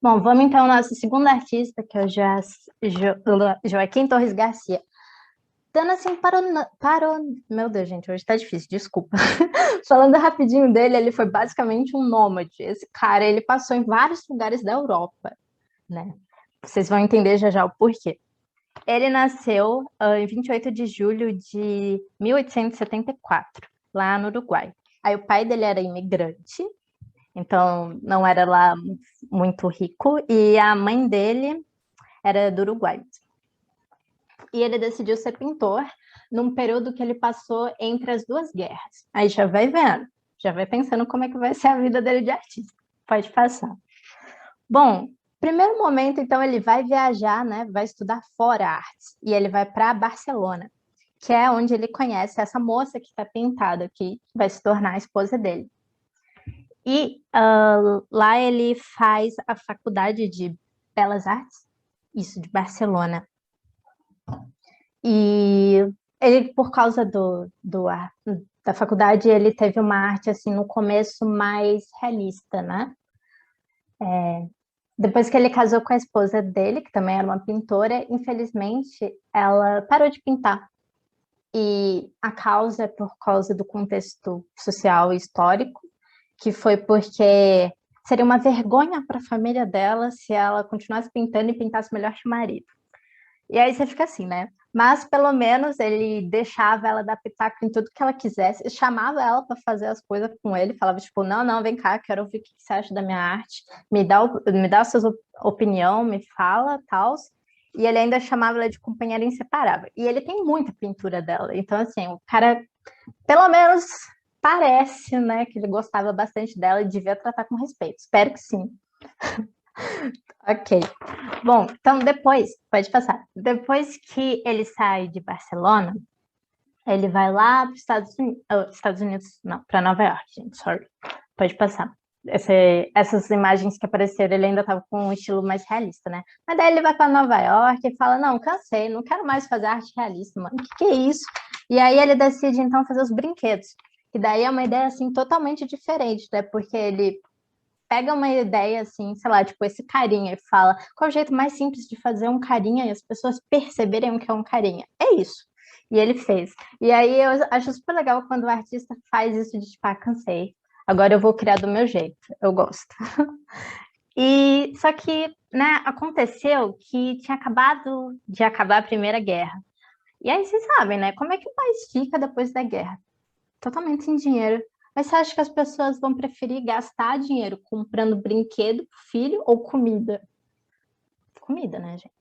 Bom, vamos então ao nosso segundo artista, que é o Joaquim Torres Garcia. Dando assim, Meu Deus, gente, hoje tá difícil, desculpa. Falando rapidinho dele, ele foi basicamente um nômade. Esse cara, ele passou em vários lugares da Europa, né? Vocês vão entender já já o porquê. Ele nasceu em 28 de julho de 1874, lá no Uruguai. Aí o pai dele era imigrante, então não era lá muito rico, e a mãe dele era do Uruguai. E ele decidiu ser pintor num período que ele passou entre as duas guerras. Aí já vai vendo, já vai pensando como é que vai ser a vida dele de artista. Pode passar. Bom, primeiro momento, então, ele vai viajar, né? Vai estudar fora artes. E ele vai para Barcelona, que é onde ele conhece essa moça que está pintada, que vai se tornar a esposa dele. E lá ele faz a faculdade de Belas Artes, isso, de Barcelona. E ele, por causa da faculdade, ele teve uma arte, assim, no começo mais realista, né? Depois que ele casou com a esposa dele, que também era uma pintora, infelizmente, ela parou de pintar. E a causa é por causa do contexto social e histórico, que foi porque seria uma vergonha para a família dela se ela continuasse pintando e pintasse melhor que o marido. E aí você fica assim, né? Mas pelo menos ele deixava ela dar pitaco em tudo que ela quisesse, chamava ela para fazer as coisas com ele, falava tipo, não, vem cá, quero ouvir o que você acha da minha arte, me dá a sua opinião, me fala, tal. E ele ainda chamava ela de companheira inseparável. E ele tem muita pintura dela, então assim, o cara, pelo menos parece, né, que ele gostava bastante dela e devia tratar com respeito. Espero que sim. Ok. Bom, então pode passar. Depois que ele sai de Barcelona, ele vai lá para os Estados Unidos, não, para Nova York, gente, sorry. Pode passar. Essas imagens que apareceram, ele ainda estava com um estilo mais realista, né? Mas daí ele vai para Nova York e fala, não, cansei, não quero mais fazer arte realista, mano. O que é isso? E aí ele decide, então, fazer os brinquedos. E daí é uma ideia, assim, totalmente diferente, né? Porque ele pega uma ideia assim, sei lá, tipo esse carinha e fala qual é o jeito mais simples de fazer um carinha e as pessoas perceberem o que é um carinha. É isso. E ele fez. E aí eu acho super legal quando o artista faz isso de tipo, cansei. Agora eu vou criar do meu jeito. Eu gosto. E só que, né, aconteceu que tinha acabado de acabar a Primeira Guerra. E aí vocês sabem, né, como é que o país fica depois da guerra? Totalmente sem dinheiro. Mas você acha que as pessoas vão preferir gastar dinheiro comprando brinquedo pro filho ou comida? Comida, né, gente?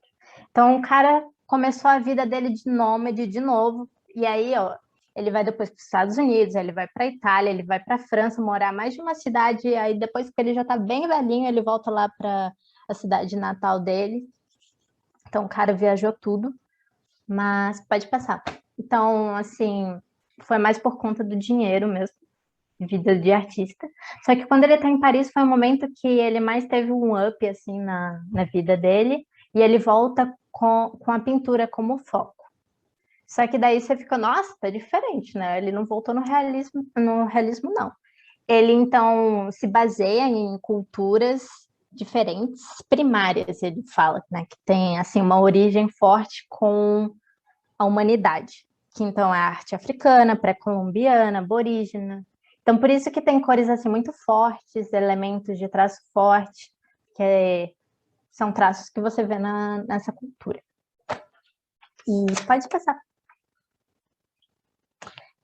Então o cara começou a vida dele de nômade de novo. E aí, ó, ele vai depois para os Estados Unidos, ele vai para a Itália, ele vai para a França morar mais de uma cidade. E aí depois que ele já tá bem velhinho, ele volta lá para a cidade natal dele. Então o cara viajou tudo, mas pode passar. Então, assim, foi mais por conta do dinheiro mesmo, vida de artista. Só que quando ele está em Paris foi um momento que ele mais teve um up assim na vida dele, e ele volta com a pintura como foco. Só que daí você fica, nossa, tá diferente, né? Ele não voltou no realismo não. ele então se baseia em culturas diferentes, primárias, ele fala, né, que tem assim uma origem forte com a humanidade, que então é a arte africana, pré-colombiana, aborígena. Então por isso que tem cores assim muito fortes, elementos de traço forte, são traços que você vê nessa cultura. E pode passar.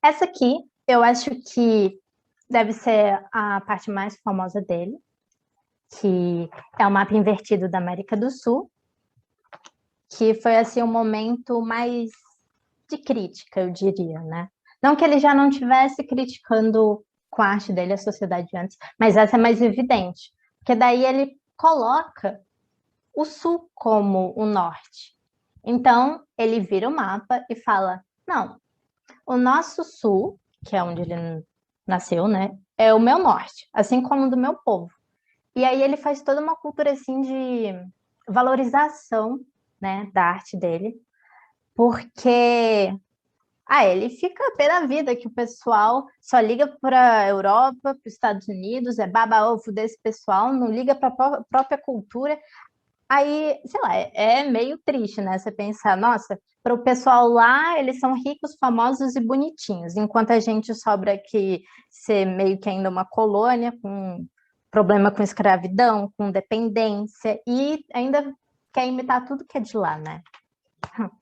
Essa aqui, eu acho que deve ser a parte mais famosa dele, que é o mapa invertido da América do Sul, que foi assim um momento mais de crítica, eu diria, né? Não que ele já não estivesse criticando com a arte dele a sociedade antes, mas essa é mais evidente, porque daí ele coloca o Sul como o Norte. Então, ele vira o mapa e fala, não, o nosso Sul, que é onde ele nasceu, né, é o meu Norte, assim como o do meu povo. E aí ele faz toda uma cultura assim de valorização, né, da arte dele, porque ele fica pé da vida que o pessoal só liga para a Europa, para os Estados Unidos, é baba-ovo desse pessoal, não liga para a própria cultura. Aí, sei lá, é meio triste, né? Você pensar, nossa, para o pessoal lá, eles são ricos, famosos e bonitinhos, enquanto a gente sobra aqui ser meio que ainda uma colônia, com problema com escravidão, com dependência, e ainda quer imitar tudo que é de lá, né?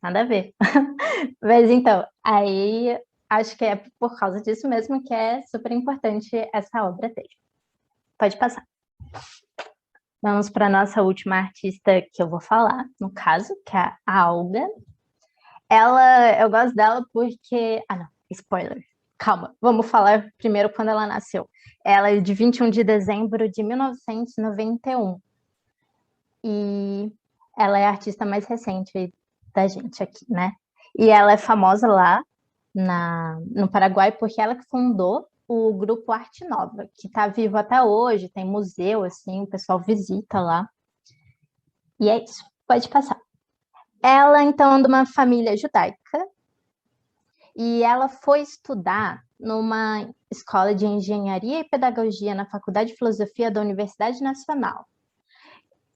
Nada a ver. Mas então, aí acho que é por causa disso mesmo que é super importante essa obra dele. Pode passar. Vamos para a nossa última artista que eu vou falar, no caso, que é a Alga. Eu gosto dela porque... Ah, não, spoiler. Calma, vamos falar primeiro quando ela nasceu. Ela é de 21 de dezembro de 1991. E ela é a artista mais recente da gente aqui, né? E ela é famosa lá no Paraguai porque ela que fundou o grupo Arte Nova, que está vivo até hoje, tem museu, assim, o pessoal visita lá. E é isso, pode passar. Ela, então, é de uma família judaica, e ela foi estudar numa escola de engenharia e pedagogia na Faculdade de Filosofia da Universidade Nacional.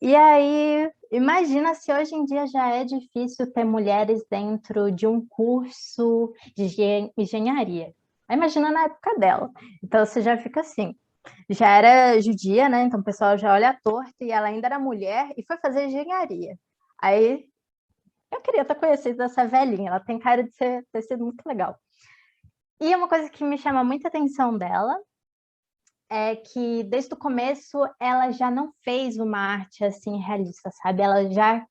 E aí, imagina se hoje em dia já é difícil ter mulheres dentro de um curso de engenharia. Imagina na época dela. Então você já fica assim. Já era judia, né? Então o pessoal já olha torto e ela ainda era mulher e foi fazer engenharia. Aí eu queria estar conhecendo essa velhinha, ela tem cara de ter sido muito legal. E uma coisa que me chama muita atenção dela é que desde o começo ela já não fez uma arte assim realista, sabe? Ela já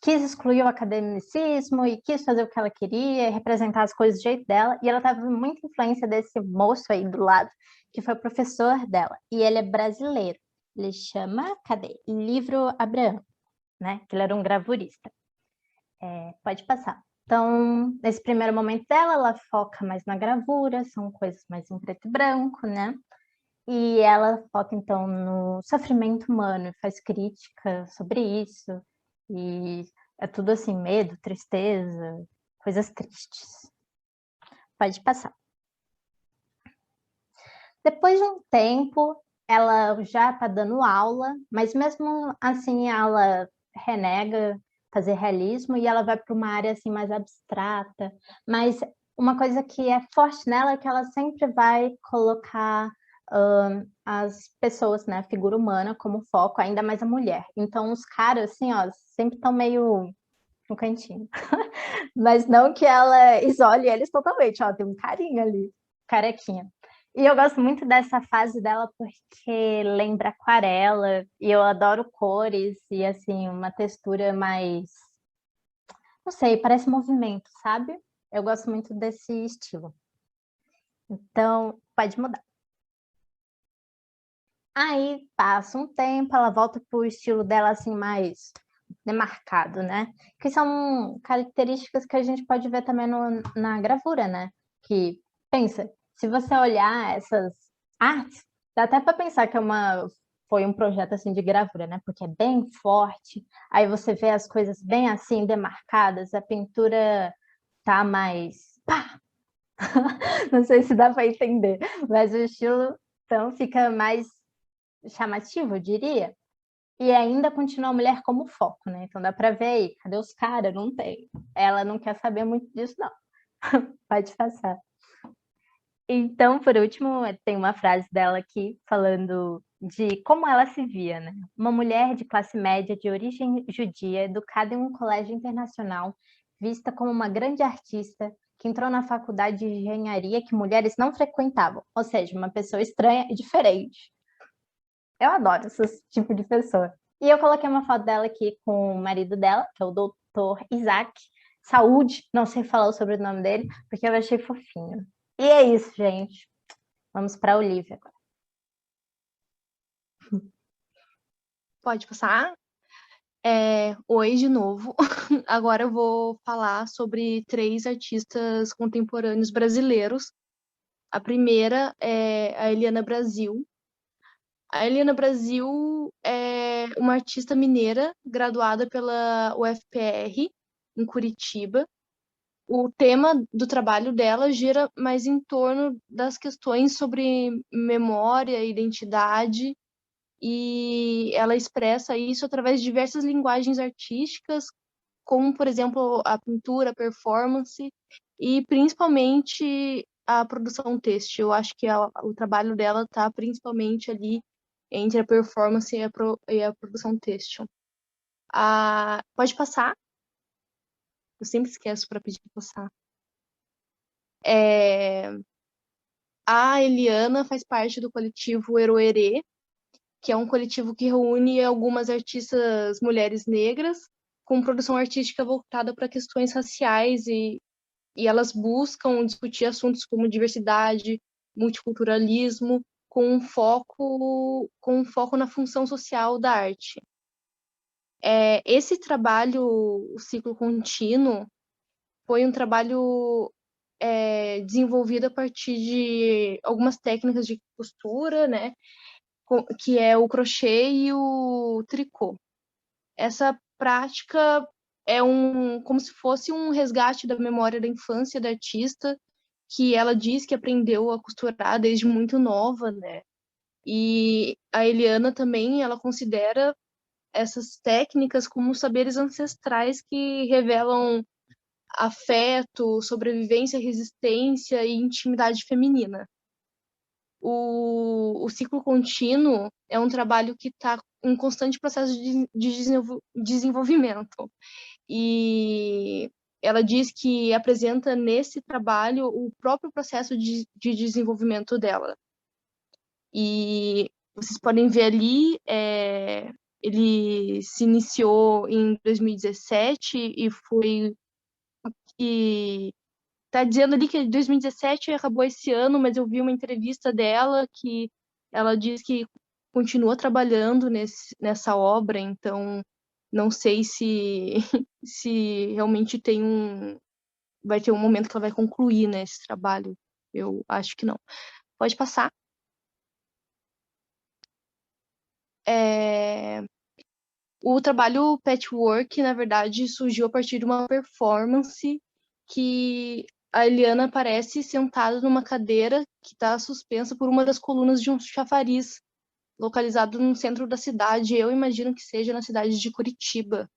quis excluir o academicismo e quis fazer o que ela queria, representar as coisas do jeito dela, e ela teve muita influência desse moço aí do lado, que foi o professor dela, e ele é brasileiro. Ele chama, cadê? Livro Abraham, né? Que ele era um gravurista. Pode passar. Então, nesse primeiro momento dela, ela foca mais na gravura, são coisas mais em preto e branco, né? E ela foca, então, no sofrimento humano, e faz crítica sobre isso. E é tudo assim, medo, tristeza, coisas tristes. Pode passar. Depois de um tempo, ela já está dando aula, mas mesmo assim ela renega fazer realismo e ela vai para uma área assim mais abstrata. Mas uma coisa que é forte nela é que ela sempre vai colocar as pessoas, né, a figura humana como foco, ainda mais a mulher. Então os caras assim, ó, sempre estão meio no cantinho. Mas não que ela isole eles totalmente, ó, tem um carinha ali, carequinha. E eu gosto muito dessa fase dela porque lembra aquarela, e eu adoro cores e assim, uma textura mais, não sei, parece movimento, sabe? Eu gosto muito desse estilo. Então, pode mudar. Aí passa um tempo, ela volta pro estilo dela assim mais demarcado, né? Que são características que a gente pode ver também na gravura, né? Que, pensa, se você olhar essas artes, dá até para pensar que foi um projeto assim de gravura, né? Porque é bem forte, aí você vê as coisas bem assim demarcadas, a pintura tá mais pá! Não sei se dá para entender, mas o estilo Então fica mais chamativo, eu diria. E ainda continua a mulher como foco, né? Então dá para ver aí, cadê os caras? Não tem. Ela não quer saber muito disso, não. Pode passar. Então, por último, tem uma frase dela aqui falando de como ela se via, né? Uma mulher de classe média de origem judia, educada em um colégio internacional, vista como uma grande artista, que entrou na faculdade de engenharia que mulheres não frequentavam, ou seja, uma pessoa estranha e diferente. Eu adoro esse tipo de pessoa. E eu coloquei uma foto dela aqui com o marido dela, que é o doutor Isaac Saúde, não sei falar o sobrenome dele, porque eu achei fofinho. E é isso, gente. Vamos para a Olivia agora.
Pode passar? Oi, de novo. Agora eu vou falar sobre 3 artistas contemporâneos brasileiros. A primeira é a Eliana Brasil. A Eliana Brasil é uma artista mineira graduada pela UFPR, em Curitiba. O tema do trabalho dela gira mais em torno das questões sobre memória, identidade, e ela expressa isso através de diversas linguagens artísticas, como, por exemplo, a pintura, a performance e principalmente a produção têxtil. Eu acho que o trabalho dela está principalmente ali entre a performance e a produção têxtil. Pode passar? Eu sempre esqueço para pedir para passar. A Eliana faz parte do coletivo Eroerê, que é um coletivo que reúne algumas artistas mulheres negras com produção artística voltada para questões raciais e elas buscam discutir assuntos como diversidade, multiculturalismo, com um foco na função social da arte. Esse trabalho, o ciclo contínuo, foi um trabalho desenvolvido a partir de algumas técnicas de costura, né, que é o crochê e o tricô. Essa prática é como se fosse um resgate da memória da infância da artista, que ela diz que aprendeu a costurar desde muito nova, né? E a Eliana também, ela considera essas técnicas como saberes ancestrais que revelam afeto, sobrevivência, resistência e intimidade feminina. O ciclo contínuo é um trabalho que está em constante processo de desenvolvimento. E ela diz que apresenta nesse trabalho o próprio processo de desenvolvimento dela. E vocês podem ver ali, ele se iniciou em 2017 e foi... E tá dizendo ali que 2017 acabou esse ano, mas eu vi uma entrevista dela que ela diz que continua trabalhando nessa obra, então não sei se se realmente vai ter um momento que ela vai concluir, né, esse trabalho. Eu acho que não. Pode passar. O trabalho Patchwork, na verdade, surgiu a partir de uma performance que a Eliana aparece sentada numa cadeira que está suspensa por uma das colunas de um chafariz localizado no centro da cidade. Eu imagino que seja na cidade de Curitiba.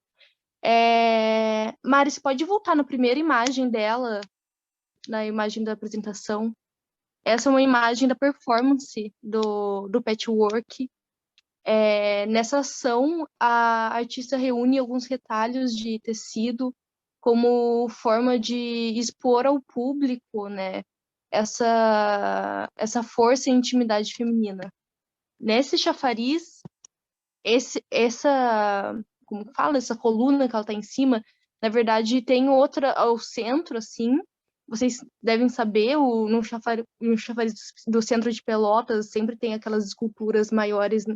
Mari, você pode voltar na primeira imagem dela, na imagem da apresentação? Essa é uma imagem da performance do Patchwork. Nessa ação, a artista reúne alguns retalhos de tecido como forma de expor ao público, né, essa força e intimidade feminina. Nesse chafariz, como fala, essa coluna que ela está em cima, na verdade tem outra ao centro, assim. Vocês devem saber, no chafariz do centro de Pelotas sempre tem aquelas esculturas maiores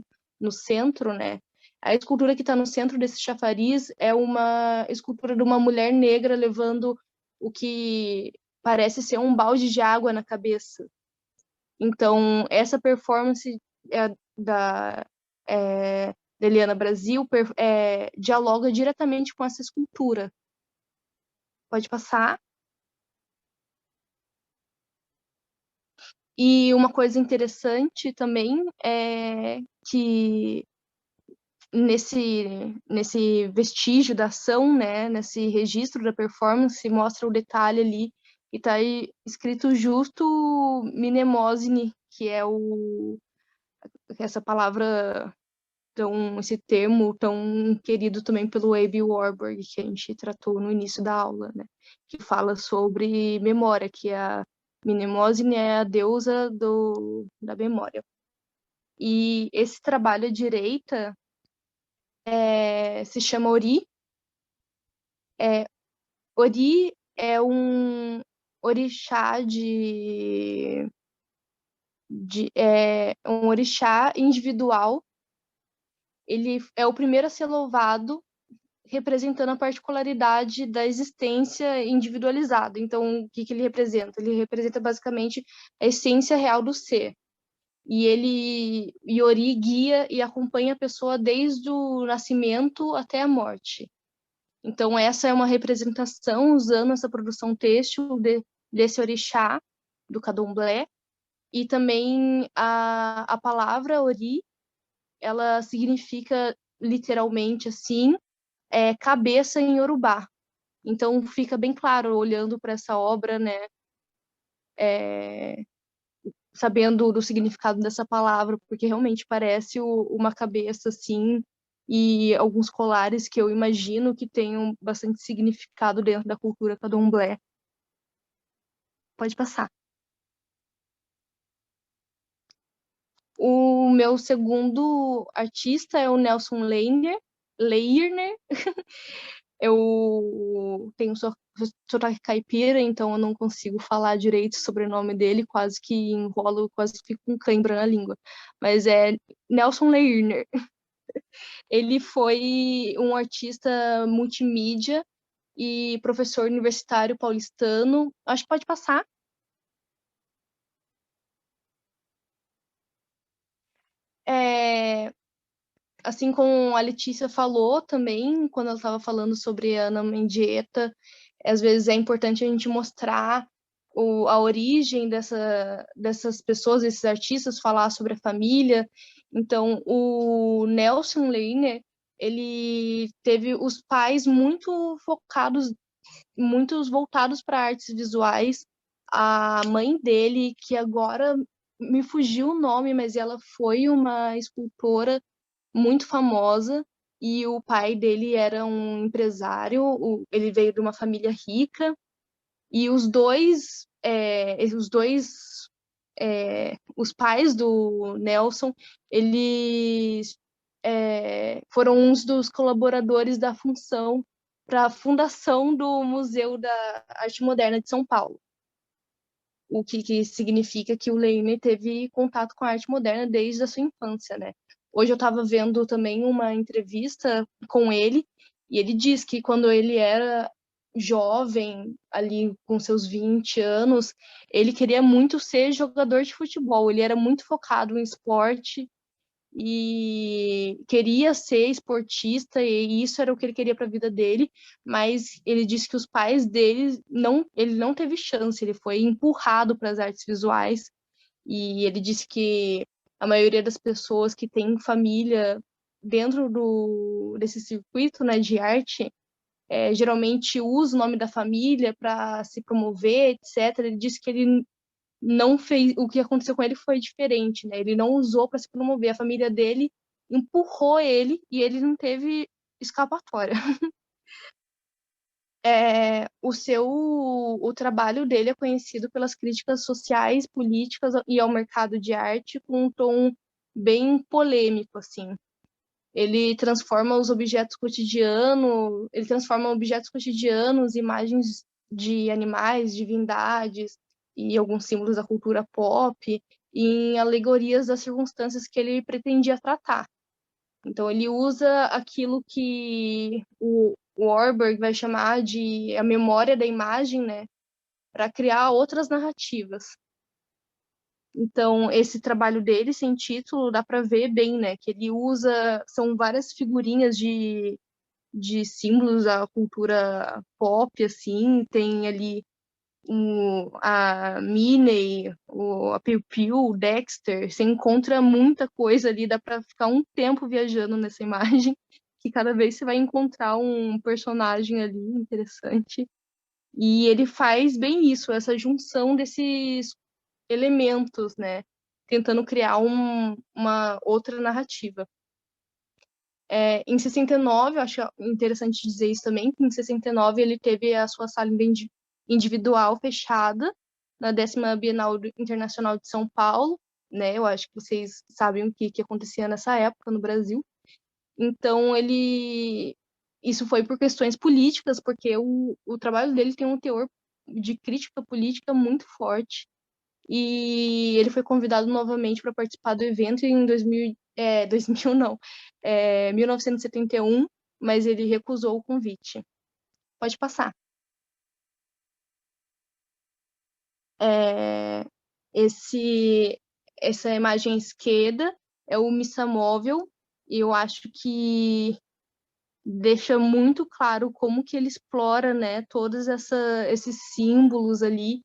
no centro, né? A escultura que está no centro desse chafariz é uma escultura de uma mulher negra levando o que parece ser um balde de água na cabeça. Então, essa performance da Eliana Brasil dialoga diretamente com essa escultura. Pode passar. E uma coisa interessante também é que nesse vestígio da ação, né, nesse registro da performance, mostra o detalhe ali e está escrito justo mnemosine, que é essa palavra esse termo tão querido também pelo Aby Warburg, que a gente tratou no início da aula, né, que fala sobre memória, que a Mnemosine é a deusa da memória. E esse trabalho à direita se chama Ori. Ori é um orixá um orixá individual. Ele é o primeiro a ser louvado, representando a particularidade da existência individualizada. Então, o que ele representa? Ele representa basicamente a essência real do ser. E Ori guia e acompanha a pessoa desde o nascimento até a morte. Então, essa é uma representação usando essa produção têxtil desse orixá, do candomblé. E também a palavra Ori, ela significa literalmente assim, cabeça em Yorubá. Então, fica bem claro, olhando para essa obra, né, sabendo do significado dessa palavra, porque realmente parece uma cabeça assim, e alguns colares que eu imagino que tenham bastante significado dentro da cultura candomblé. Pode passar. O meu segundo artista é o Nelson Leirner. Eu tenho sotaque caipira, então eu não consigo falar direito sobre o sobrenome dele, quase que enrolo, quase fico com cãibra na língua. Mas é Nelson Leirner. Ele foi um artista multimídia e professor universitário paulistano. Acho que pode passar. Assim como a Letícia falou também, quando ela estava falando sobre a Ana Mendieta, às vezes é importante a gente mostrar a origem dessas pessoas, desses artistas, falar sobre a família. Então, o Nelson Leiner, ele teve os pais muito focados, muitos voltados para artes visuais. A mãe dele, que agora me fugiu o nome, mas ela foi uma escultora muito famosa, e o pai dele era um empresário, ele veio de uma família rica, e os pais do Nelson, eles foram uns dos colaboradores da função para a fundação do Museu da Arte Moderna de São Paulo. O que significa que o Leine teve contato com a arte moderna desde a sua infância, né? Hoje eu estava vendo também uma entrevista com ele, e ele diz que quando ele era jovem, ali com seus 20 anos, ele queria muito ser jogador de futebol, ele era muito focado em esporte e queria ser esportista, e isso era o que ele queria para a vida dele, mas ele disse que os pais dele ele não teve chance, ele foi empurrado para as artes visuais, e ele disse que a maioria das pessoas que tem família dentro desse circuito, né, de arte, geralmente usa o nome da família para se promover, etc. Ele disse que ele não fez, o que aconteceu com ele foi diferente, né? Ele não usou para se promover, a família dele empurrou ele e ele não teve escapatória. O trabalho dele é conhecido pelas críticas sociais, políticas e ao mercado de arte com um tom bem polêmico, assim. Ele transforma objetos cotidianos, imagens de animais, divindades e alguns símbolos da cultura pop em alegorias das circunstâncias que ele pretendia tratar. Então ele usa aquilo que o Warburg vai chamar de a memória da imagem, né, para criar outras narrativas. Então, esse trabalho dele, sem título, dá para ver bem, né, que ele usa, são várias figurinhas de símbolos da cultura pop, assim, tem ali a Minnie, a Piu Piu, o Dexter, você encontra muita coisa ali, dá para ficar um tempo viajando nessa imagem, que cada vez você vai encontrar um personagem ali interessante. E ele faz bem isso, essa junção desses elementos, né? Tentando criar uma outra narrativa. Em 69, eu acho interessante dizer isso também, que em 69 ele teve a sua sala individual fechada na 10ª Bienal Internacional de São Paulo, né? Eu acho que vocês sabem o que acontecia nessa época no Brasil. Então, isso foi por questões políticas, porque o trabalho dele tem um teor de crítica política muito forte. E ele foi convidado novamente para participar do evento em 2000 não, 1971, mas ele recusou o convite. Pode passar. Essa imagem à esquerda é o Missa Móvel, e eu acho que deixa muito claro como que ele explora, né, todos esses símbolos ali.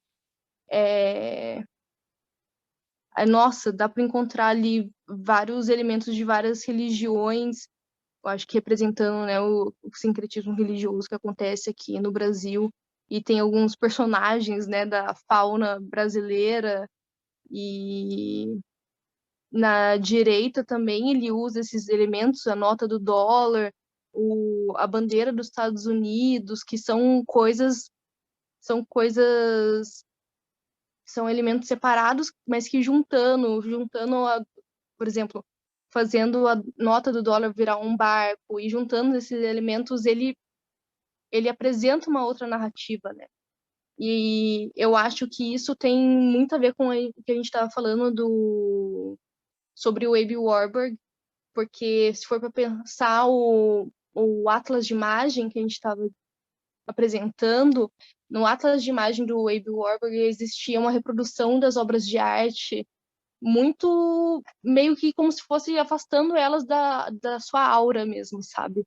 Nossa, dá para encontrar ali vários elementos de várias religiões, eu acho que representando, né, o sincretismo religioso que acontece aqui no Brasil, e tem alguns personagens, né, da fauna brasileira, e na direita também ele usa esses elementos, a nota do dólar, a bandeira dos Estados Unidos, que são são elementos separados, mas que juntando, por exemplo, fazendo a nota do dólar virar um barco e juntando esses elementos, ele apresenta uma outra narrativa, né? E eu acho que isso tem muito a ver com o que a gente estava falando sobre o Aby Warburg, porque se for para pensar o atlas de imagem que a gente estava apresentando, no atlas de imagem do Aby Warburg existia uma reprodução das obras de arte muito, meio que como se fosse afastando elas da sua aura mesmo, sabe?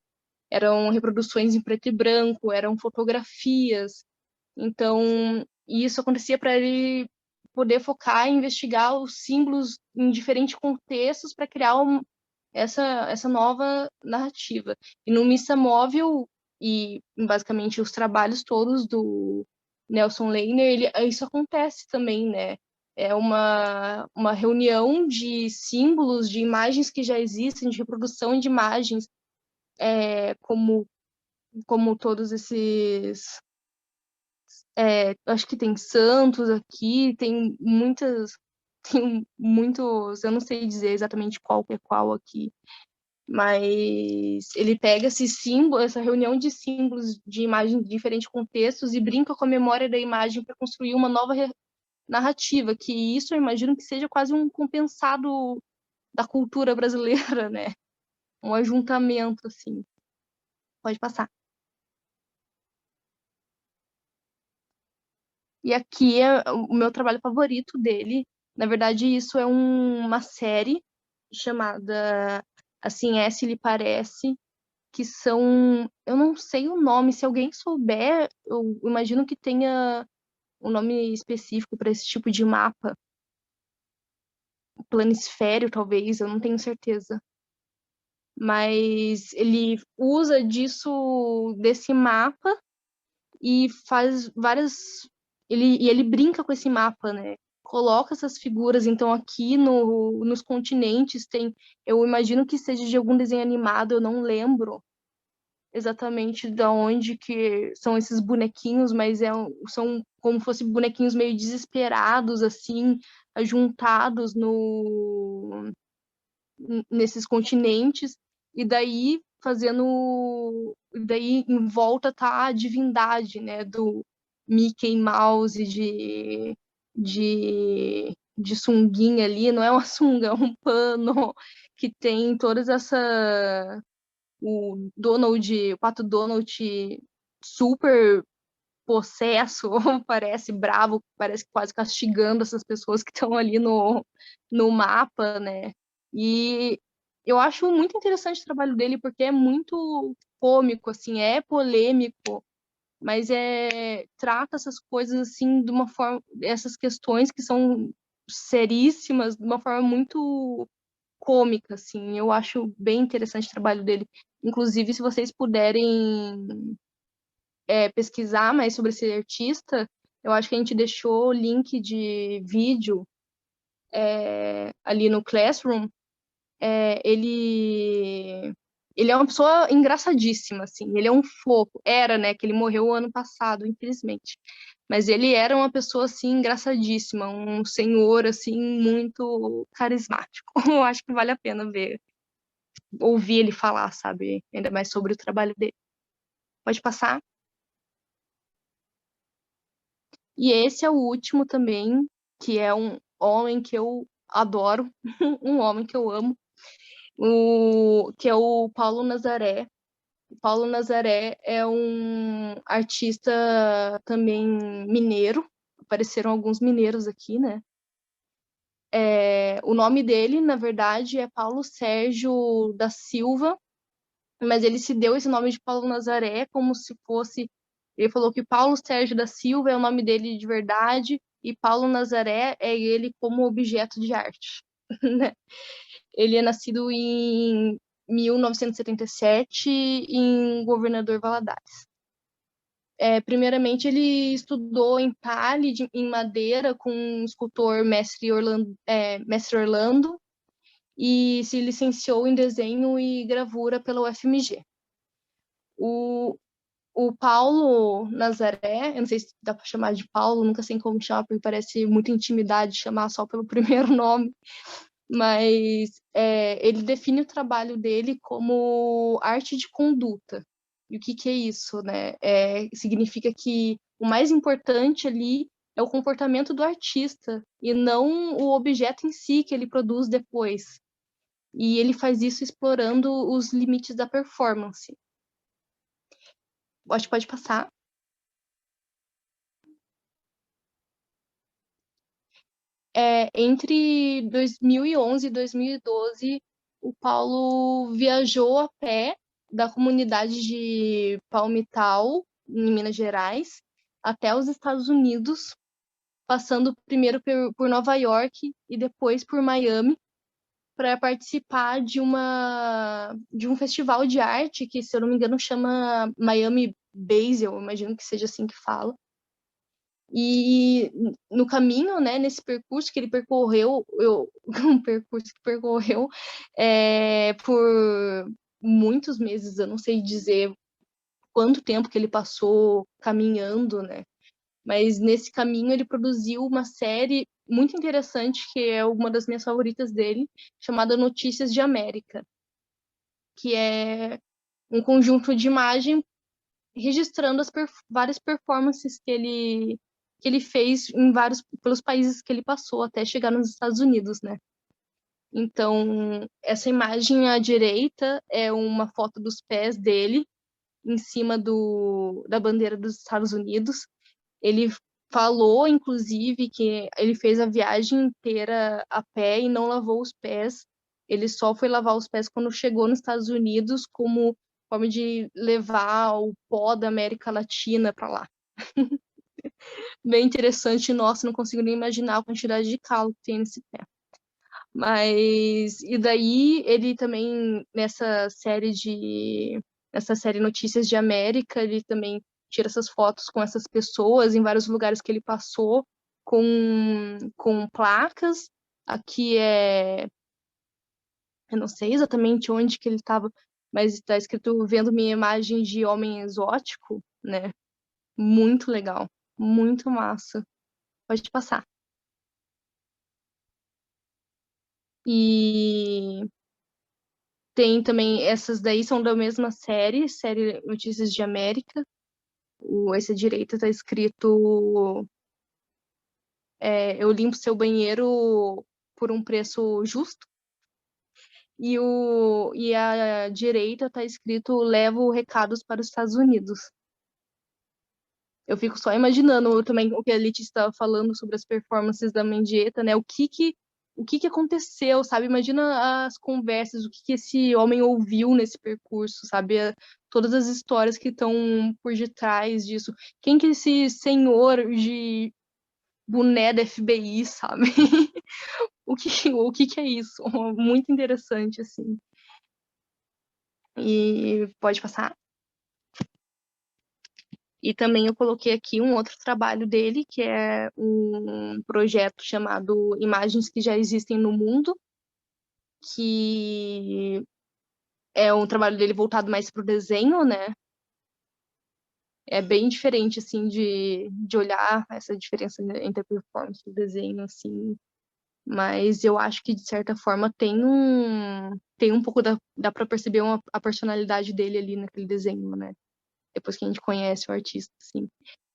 Eram reproduções em preto e branco, eram fotografias. Então, isso acontecia para ele poder focar e investigar os símbolos em diferentes contextos para criar essa nova narrativa. E no Missa Móvel, e basicamente os trabalhos todos do Nelson Leiner, isso acontece também, né? É uma reunião de símbolos, de imagens que já existem, de reprodução de imagens, como todos esses. Acho que tem santos aqui, tem muitos, eu não sei dizer exatamente qual que é qual aqui, mas ele pega esse símbolo, essa reunião de símbolos de imagens de diferentes contextos e brinca com a memória da imagem para construir uma nova narrativa, que isso eu imagino que seja quase um compensado da cultura brasileira, né? Um ajuntamento, assim. Pode passar. E aqui é o meu trabalho favorito dele. Na verdade, isso é uma série chamada Assim É, Se Lhe Parece, que são... Eu não sei o nome, se alguém souber, eu imagino que tenha um nome específico para esse tipo de mapa. Planisfério, talvez, eu não tenho certeza. Mas ele usa desse mapa e faz várias... ele brinca com esse mapa, né? Coloca essas figuras, então aqui nos continentes tem, eu imagino que seja de algum desenho animado, eu não lembro exatamente de onde que são esses bonequinhos, mas são como se fossem bonequinhos meio desesperados, assim, juntados nesses continentes, e daí daí em volta tá a divindade, né, do Mickey Mouse de sunguinha ali, não é uma sunga, é um pano que tem todas o Pato Donald super possesso, parece bravo, parece quase castigando essas pessoas que estão ali no mapa, né? E eu acho muito interessante o trabalho dele, porque é muito cômico, assim, é polêmico, mas trata essas coisas assim de uma forma, essas questões que são seríssimas, de uma forma muito cômica, assim. Eu acho bem interessante o trabalho dele. Inclusive, se vocês puderem pesquisar mais sobre esse artista, eu acho que a gente deixou o link de vídeo ali no Classroom. Ele é uma pessoa engraçadíssima, assim. Ele é um fofo. Era, né? Que ele morreu o ano passado, infelizmente. Mas ele era uma pessoa, assim, engraçadíssima. Um senhor, assim, muito carismático. Eu acho que vale a pena ver, ouvir ele falar, sabe? Ainda mais sobre o trabalho dele. Pode passar. E esse é o último também, que é um homem que eu adoro, um homem que eu amo, que é o Paulo Nazaré. O Paulo Nazaré é um artista também mineiro. Apareceram alguns mineiros aqui, né? O nome dele, na verdade, é Paulo Sérgio da Silva, mas ele se deu esse nome de Paulo Nazaré como se fosse... Ele falou que Paulo Sérgio da Silva é o nome dele de verdade e Paulo Nazaré é ele como objeto de arte. Né? Ele é nascido em 1977 em Governador Valadares. Primeiramente, ele estudou em talhe, em madeira, com o escultor Mestre Orlando, e se licenciou em desenho e gravura pela UFMG. O Paulo Nazaré, eu não sei se dá para chamar de Paulo, nunca sei como chamar, porque parece muita intimidade chamar só pelo primeiro nome, mas ele define o trabalho dele como arte de conduta. E o que é isso, né? Significa que o mais importante ali é o comportamento do artista e não o objeto em si que ele produz depois. E ele faz isso explorando os limites da performance. Acho que pode passar. Entre 2011 e 2012, o Paulo viajou a pé da comunidade de Palmital, em Minas Gerais, até os Estados Unidos, passando primeiro por Nova York e depois por Miami, para participar de um festival de arte que, se eu não me engano, chama Miami Basel, eu imagino que seja assim que fala. E no caminho, né, nesse percurso que ele percorreu, um percurso que percorreu por muitos meses, eu não sei dizer quanto tempo que ele passou caminhando, né? Mas nesse caminho ele produziu uma série muito interessante, que é uma das minhas favoritas dele, chamada Notícias de América, que é um conjunto de imagem registrando as várias performances que ele fez pelos países que ele passou até chegar nos Estados Unidos, né? Então, essa imagem à direita é uma foto dos pés dele em cima da bandeira dos Estados Unidos. Ele falou, inclusive, que ele fez a viagem inteira a pé e não lavou os pés. Ele só foi lavar os pés quando chegou nos Estados Unidos, como forma de levar o pó da América Latina para lá. Bem interessante. Nossa, não consigo nem imaginar a quantidade de calo que tem nesse pé. Mas, e daí, ele também, nessa série Notícias de América, ele também tira essas fotos com essas pessoas em vários lugares que ele passou, com placas. Aqui eu não sei exatamente onde que ele estava, mas está escrito vendo minha imagem de homem exótico, né? Muito legal, muito massa. Pode passar. E tem também, essas daí são da mesma série Notícias de América. Esse à direita está escrito eu limpo seu banheiro por um preço justo. E à direita está escrito levo recados para os Estados Unidos. Eu fico só imaginando também o que a Letícia estava falando sobre as performances da Mendieta, né? O que o que que aconteceu, sabe? Imagina as conversas, o que que esse homem ouviu nesse percurso, sabe? Todas as histórias que estão por detrás disso. Quem que é esse senhor de boné da FBI, sabe? O que que é isso? Muito interessante, assim. E pode passar. E também eu coloquei aqui um outro trabalho dele, que é um projeto chamado Imagens que Já Existem no Mundo, que é um trabalho dele voltado mais para o desenho, né? É bem diferente, assim, de olhar essa diferença entre a performance e o desenho, assim. Mas eu acho que, de certa forma, tem um pouco, dá para perceber a personalidade dele ali naquele desenho, né? Depois que a gente conhece o artista, assim.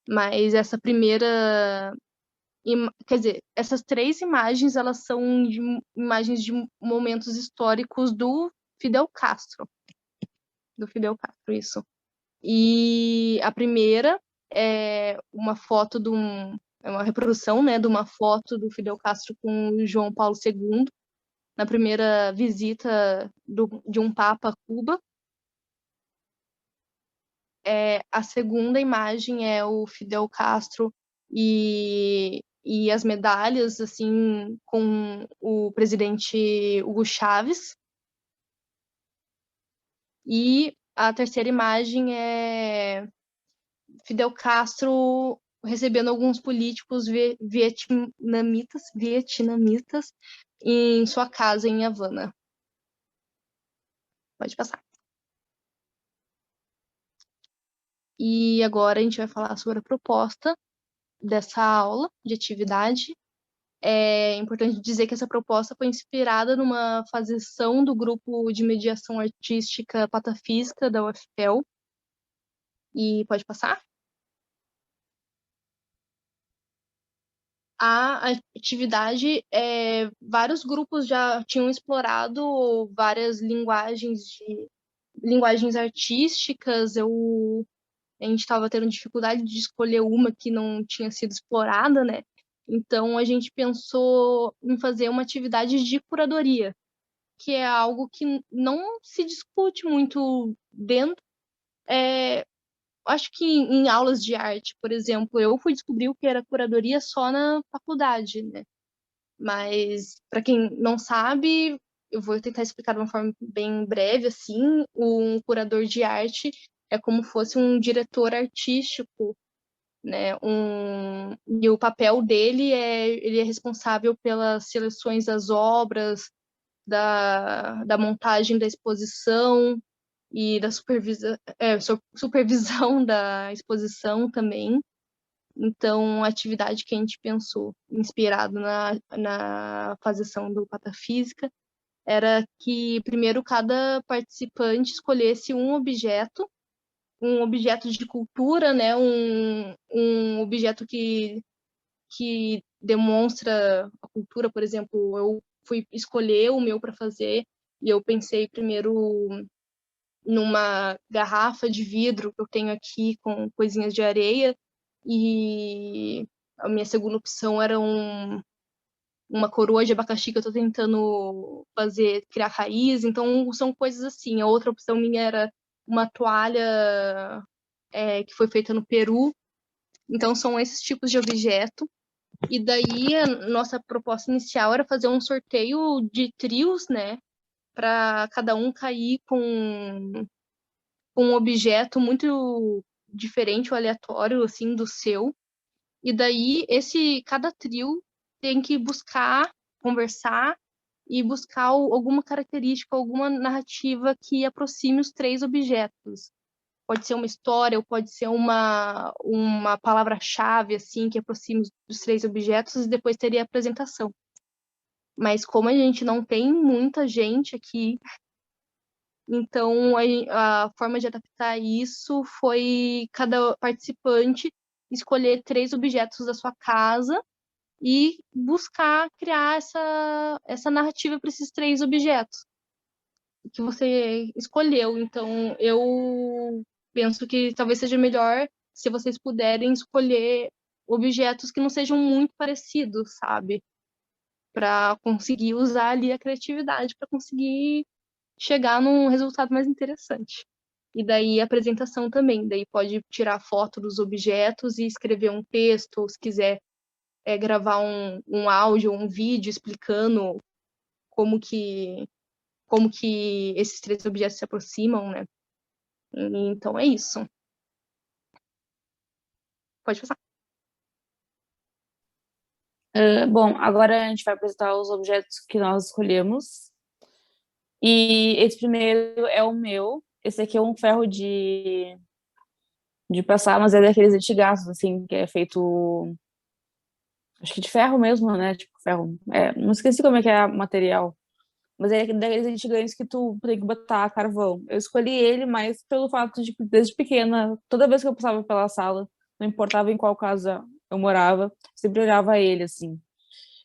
Mas essa primeira... Quer dizer, essas 3 imagens, elas são imagens de momentos históricos do Fidel Castro. Do Fidel Castro, isso. E a primeira é uma foto é uma reprodução, né, de uma foto do Fidel Castro com o João Paulo II, na primeira visita de um Papa a Cuba. A segunda imagem é o Fidel Castro e as medalhas, assim, com o presidente Hugo Chávez. E a terceira imagem é Fidel Castro recebendo alguns políticos vietnamitas em sua casa em Havana. Pode passar. E agora a gente vai falar sobre a proposta dessa aula de atividade. É importante dizer que essa proposta foi inspirada numa fazição do grupo de mediação artística Patafísica da UFPEL. E pode passar? A atividade, vários grupos já tinham explorado várias linguagens artísticas. A gente estava tendo dificuldade de escolher uma que não tinha sido explorada, né? Então a gente pensou em fazer uma atividade de curadoria, que é algo que não se discute muito dentro. Acho que em aulas de arte, por exemplo, eu fui descobrir o que era curadoria só na faculdade, né? Mas, para quem não sabe, eu vou tentar explicar de uma forma bem breve, assim, um curador de arte é como fosse um diretor artístico, né? E o papel dele ele é responsável pelas seleções das obras, da montagem da exposição e da supervisão da exposição também. Então, a atividade que a gente pensou, inspirado na fazição do Patafísica, era que primeiro cada participante escolhesse um objeto de cultura, né? Um objeto que demonstra a cultura. Por exemplo, eu fui escolher o meu para fazer e eu pensei primeiro numa garrafa de vidro que eu tenho aqui com coisinhas de areia, e a minha segunda opção era uma coroa de abacaxi que eu tô tentando criar raiz. Então são coisas assim. A outra opção minha era uma toalha que foi feita no Peru. Então são esses tipos de objeto. E daí a nossa proposta inicial era fazer um sorteio de trios, né, para cada um cair com um objeto muito diferente ou aleatório, assim, do seu. E daí, cada trio tem que buscar, conversar e buscar alguma característica, alguma narrativa que aproxime os 3 objetos. Pode ser uma história, ou pode ser uma palavra-chave, assim, que aproxime os 3 objetos, e depois teria a apresentação. Mas como a gente não tem muita gente aqui, então a forma de adaptar isso foi cada participante escolher 3 objetos da sua casa e buscar criar essa narrativa para esses 3 objetos que você escolheu. Então, eu penso que talvez seja melhor se vocês puderem escolher objetos que não sejam muito parecidos, sabe? para conseguir usar ali a criatividade para conseguir chegar num resultado mais interessante. E daí a apresentação também, daí pode tirar foto dos objetos e escrever um texto, ou se quiser gravar um áudio, um vídeo explicando como que esses três objetos se aproximam, né? Então é isso. Pode passar.
Bom, agora a gente vai apresentar os objetos que nós escolhemos. E esse primeiro é o meu. Esse aqui é um ferro de passar, mas é daqueles antigaços, assim, que é feito, acho que de ferro mesmo, né? Tipo, ferro. Não esqueci como é que é o material. Mas é daqueles antigos que tu tem que botar carvão. Eu escolhi ele, mas pelo fato de que desde pequena, toda vez que eu passava pela sala, não importava em qual casa eu morava, sempre olhava ele, assim.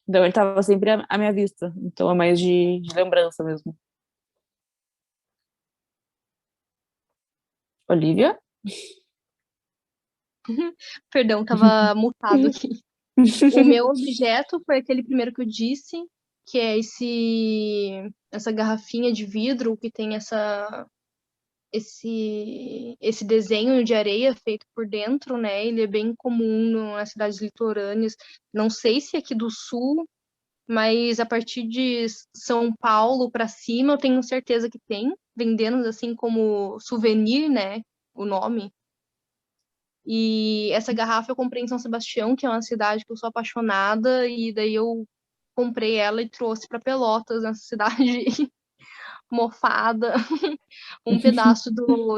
Então ele estava sempre à minha vista. Então é mais de lembrança mesmo. Olivia?
Perdão, tava mutado aqui. O meu objeto foi aquele primeiro que eu disse, que é essa garrafinha de vidro que tem esse desenho de areia feito por dentro, né? Ele é bem comum nas cidades litorâneas. Não sei se aqui do sul, mas a partir de São Paulo para cima, eu tenho certeza que tem, vendendo assim como souvenir, né? O nome. E essa garrafa eu comprei em São Sebastião, que é uma cidade que eu sou apaixonada, e daí eu comprei ela e trouxe para Pelotas, nessa cidade mofada, um pedaço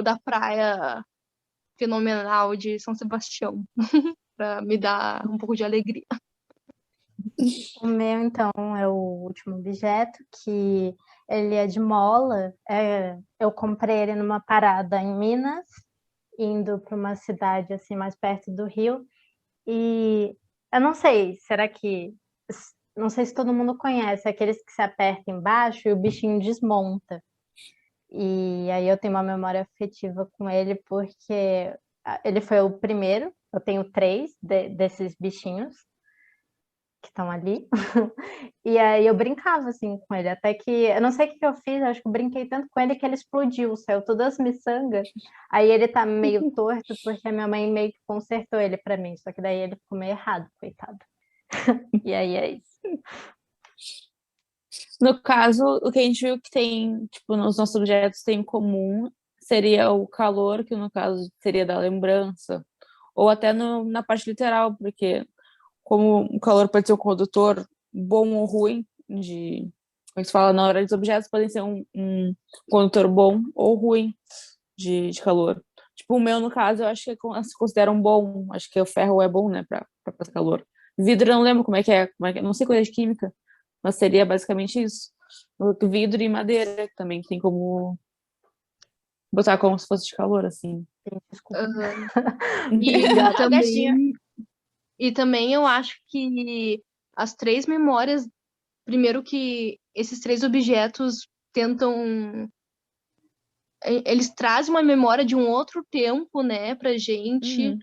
da praia fenomenal de São Sebastião, para me dar um pouco de alegria.
O meu, então, é o último objeto, que ele é de mola. Eu comprei ele numa parada em Minas, indo para uma cidade assim mais perto do Rio. E eu não sei, não sei se todo mundo conhece, aqueles que se apertam embaixo e o bichinho desmonta. E aí eu tenho uma memória afetiva com ele porque ele foi o primeiro. Eu tenho 3 desses bichinhos que estão ali. E aí eu brincava assim com ele, até que eu não sei o que eu fiz, acho que eu brinquei tanto com ele que ele explodiu, saiu todas as miçangas. Aí ele tá meio torto porque a minha mãe meio que consertou ele para mim, só que daí ele ficou meio errado, coitado. E aí é isso.
No caso, o que a gente viu que tem, tipo, nos nossos objetos tem em comum seria o calor, que no caso seria da lembrança, ou até na parte literal, porque como o calor pode ser um condutor bom ou ruim, como se fala na hora, os objetos podem ser um condutor bom ou ruim de calor. Tipo, o meu, no caso, eu acho que se considera um bom, acho que o ferro é bom, né, para passar calor. Vidro, eu não lembro como é que é, não sei coisa de química, mas seria basicamente isso. Vidro e madeira que também tem como botar como se fosse de calor, assim.
Desculpa.
E também eu acho que as 3 memórias, primeiro que esses 3 objetos tentam. Eles trazem uma memória de um outro tempo, né, pra gente.
Uhum.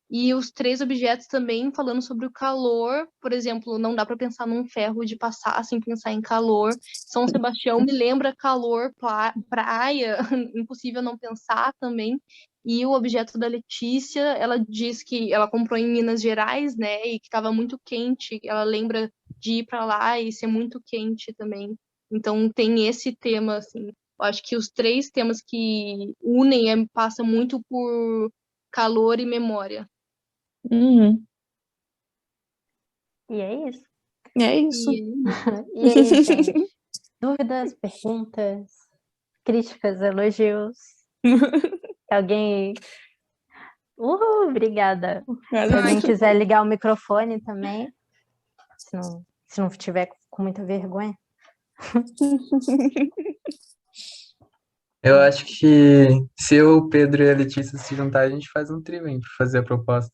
E os 3 objetos também falando sobre o calor, por exemplo, não dá para pensar num ferro de passar sem pensar em calor. São Sebastião me lembra calor, praia, impossível não pensar também. E o objeto da Letícia, ela diz que ela comprou em Minas Gerais, né, e que estava muito quente. Ela lembra de ir para lá e ser muito quente também. Então tem esse tema, assim. Eu acho que os 3 temas que unem passa muito por calor e memória.
Uhum.
E é isso.
É isso.
E aí, gente? Dúvidas, perguntas, críticas, elogios? Alguém. Obrigada. Se alguém quiser ligar o microfone também, se não tiver com muita vergonha.
Eu acho que se o Pedro e a Letícia se juntar, a gente faz um trio, hein, pra fazer a proposta.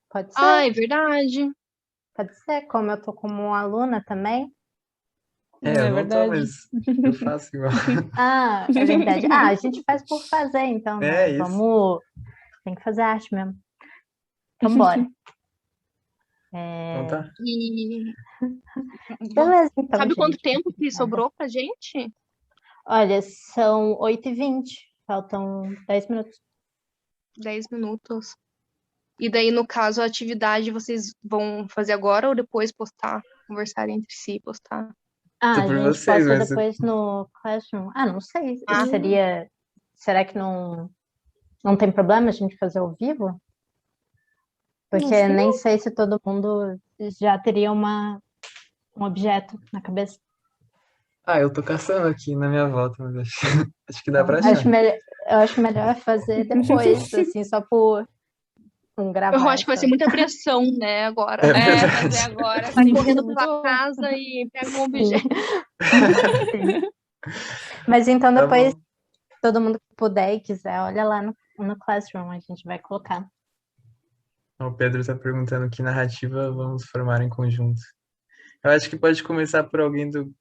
Pode ser?
Ah, é verdade.
Pode ser, como eu tô como aluna também.
Eu
É
não tô,
verdade.
mas eu faço igual.
Ah, é verdade. Ah, a gente faz por fazer, então, né?
É isso.
Vamos. Tem que fazer arte mesmo. Então, bora.
Então tá.
E
Beleza, então,
sabe quanto
gente.
tempo que sobrou pra gente?
Olha, são 8h20, faltam 10 minutos.
10 minutos. E daí, no caso, a atividade vocês vão fazer agora ou depois postar? Conversar entre si, postar?
Ah,
Tô
a
por
gente
vocês,
posta
mas
depois no Classroom. Ah, não sei.
Ah.
Será que não tem problema a gente fazer ao vivo? Porque
sei.
nem sei se todo mundo já teria um objeto na cabeça.
eu tô caçando aqui na minha volta, mas acho que dá pra
Eu
achar.
acho melhor fazer depois, assim, só por gravar.
Eu acho que vai
só.
ser muita pressão, né, agora.
É
É,
verdade.
fazer agora,
Vai
assim, vai ser
correndo
muito...
pela casa e pega um
Sim.
objeto.
Sim. Mas então
Tá
depois,
bom.
todo mundo que puder e quiser, olha lá no Classroom, a gente vai colocar.
O Pedro tá perguntando que narrativa vamos formar em conjunto. Eu acho que pode começar por alguém do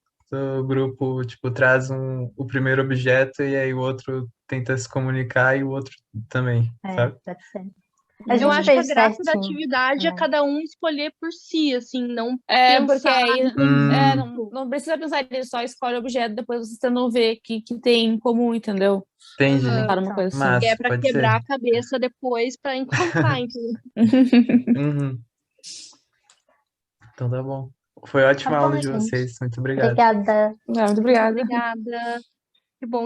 grupo, tipo, traz o primeiro objeto e aí o outro tenta se comunicar e o outro também, sabe?
Pode ser. A
Eu
gente
acho que a
fez
graça da
certinho.
atividade é cada um escolher por si, assim, não
É, porque
pensar
aí
em conjunto.
não precisa pensar nisso, só escolhe o objeto, depois vocês tentam ver o que tem em comum, entendeu?
Entendi.
Para uma coisa assim.
Massa,
É pra
pode
quebrar
ser.
a cabeça depois pra encontrar, entendeu?
Uhum. Então tá bom. Foi ótima
Tá bom,
aula de
gente.
vocês. Muito obrigado.
Obrigada.
Muito obrigada.
Obrigada. Que bom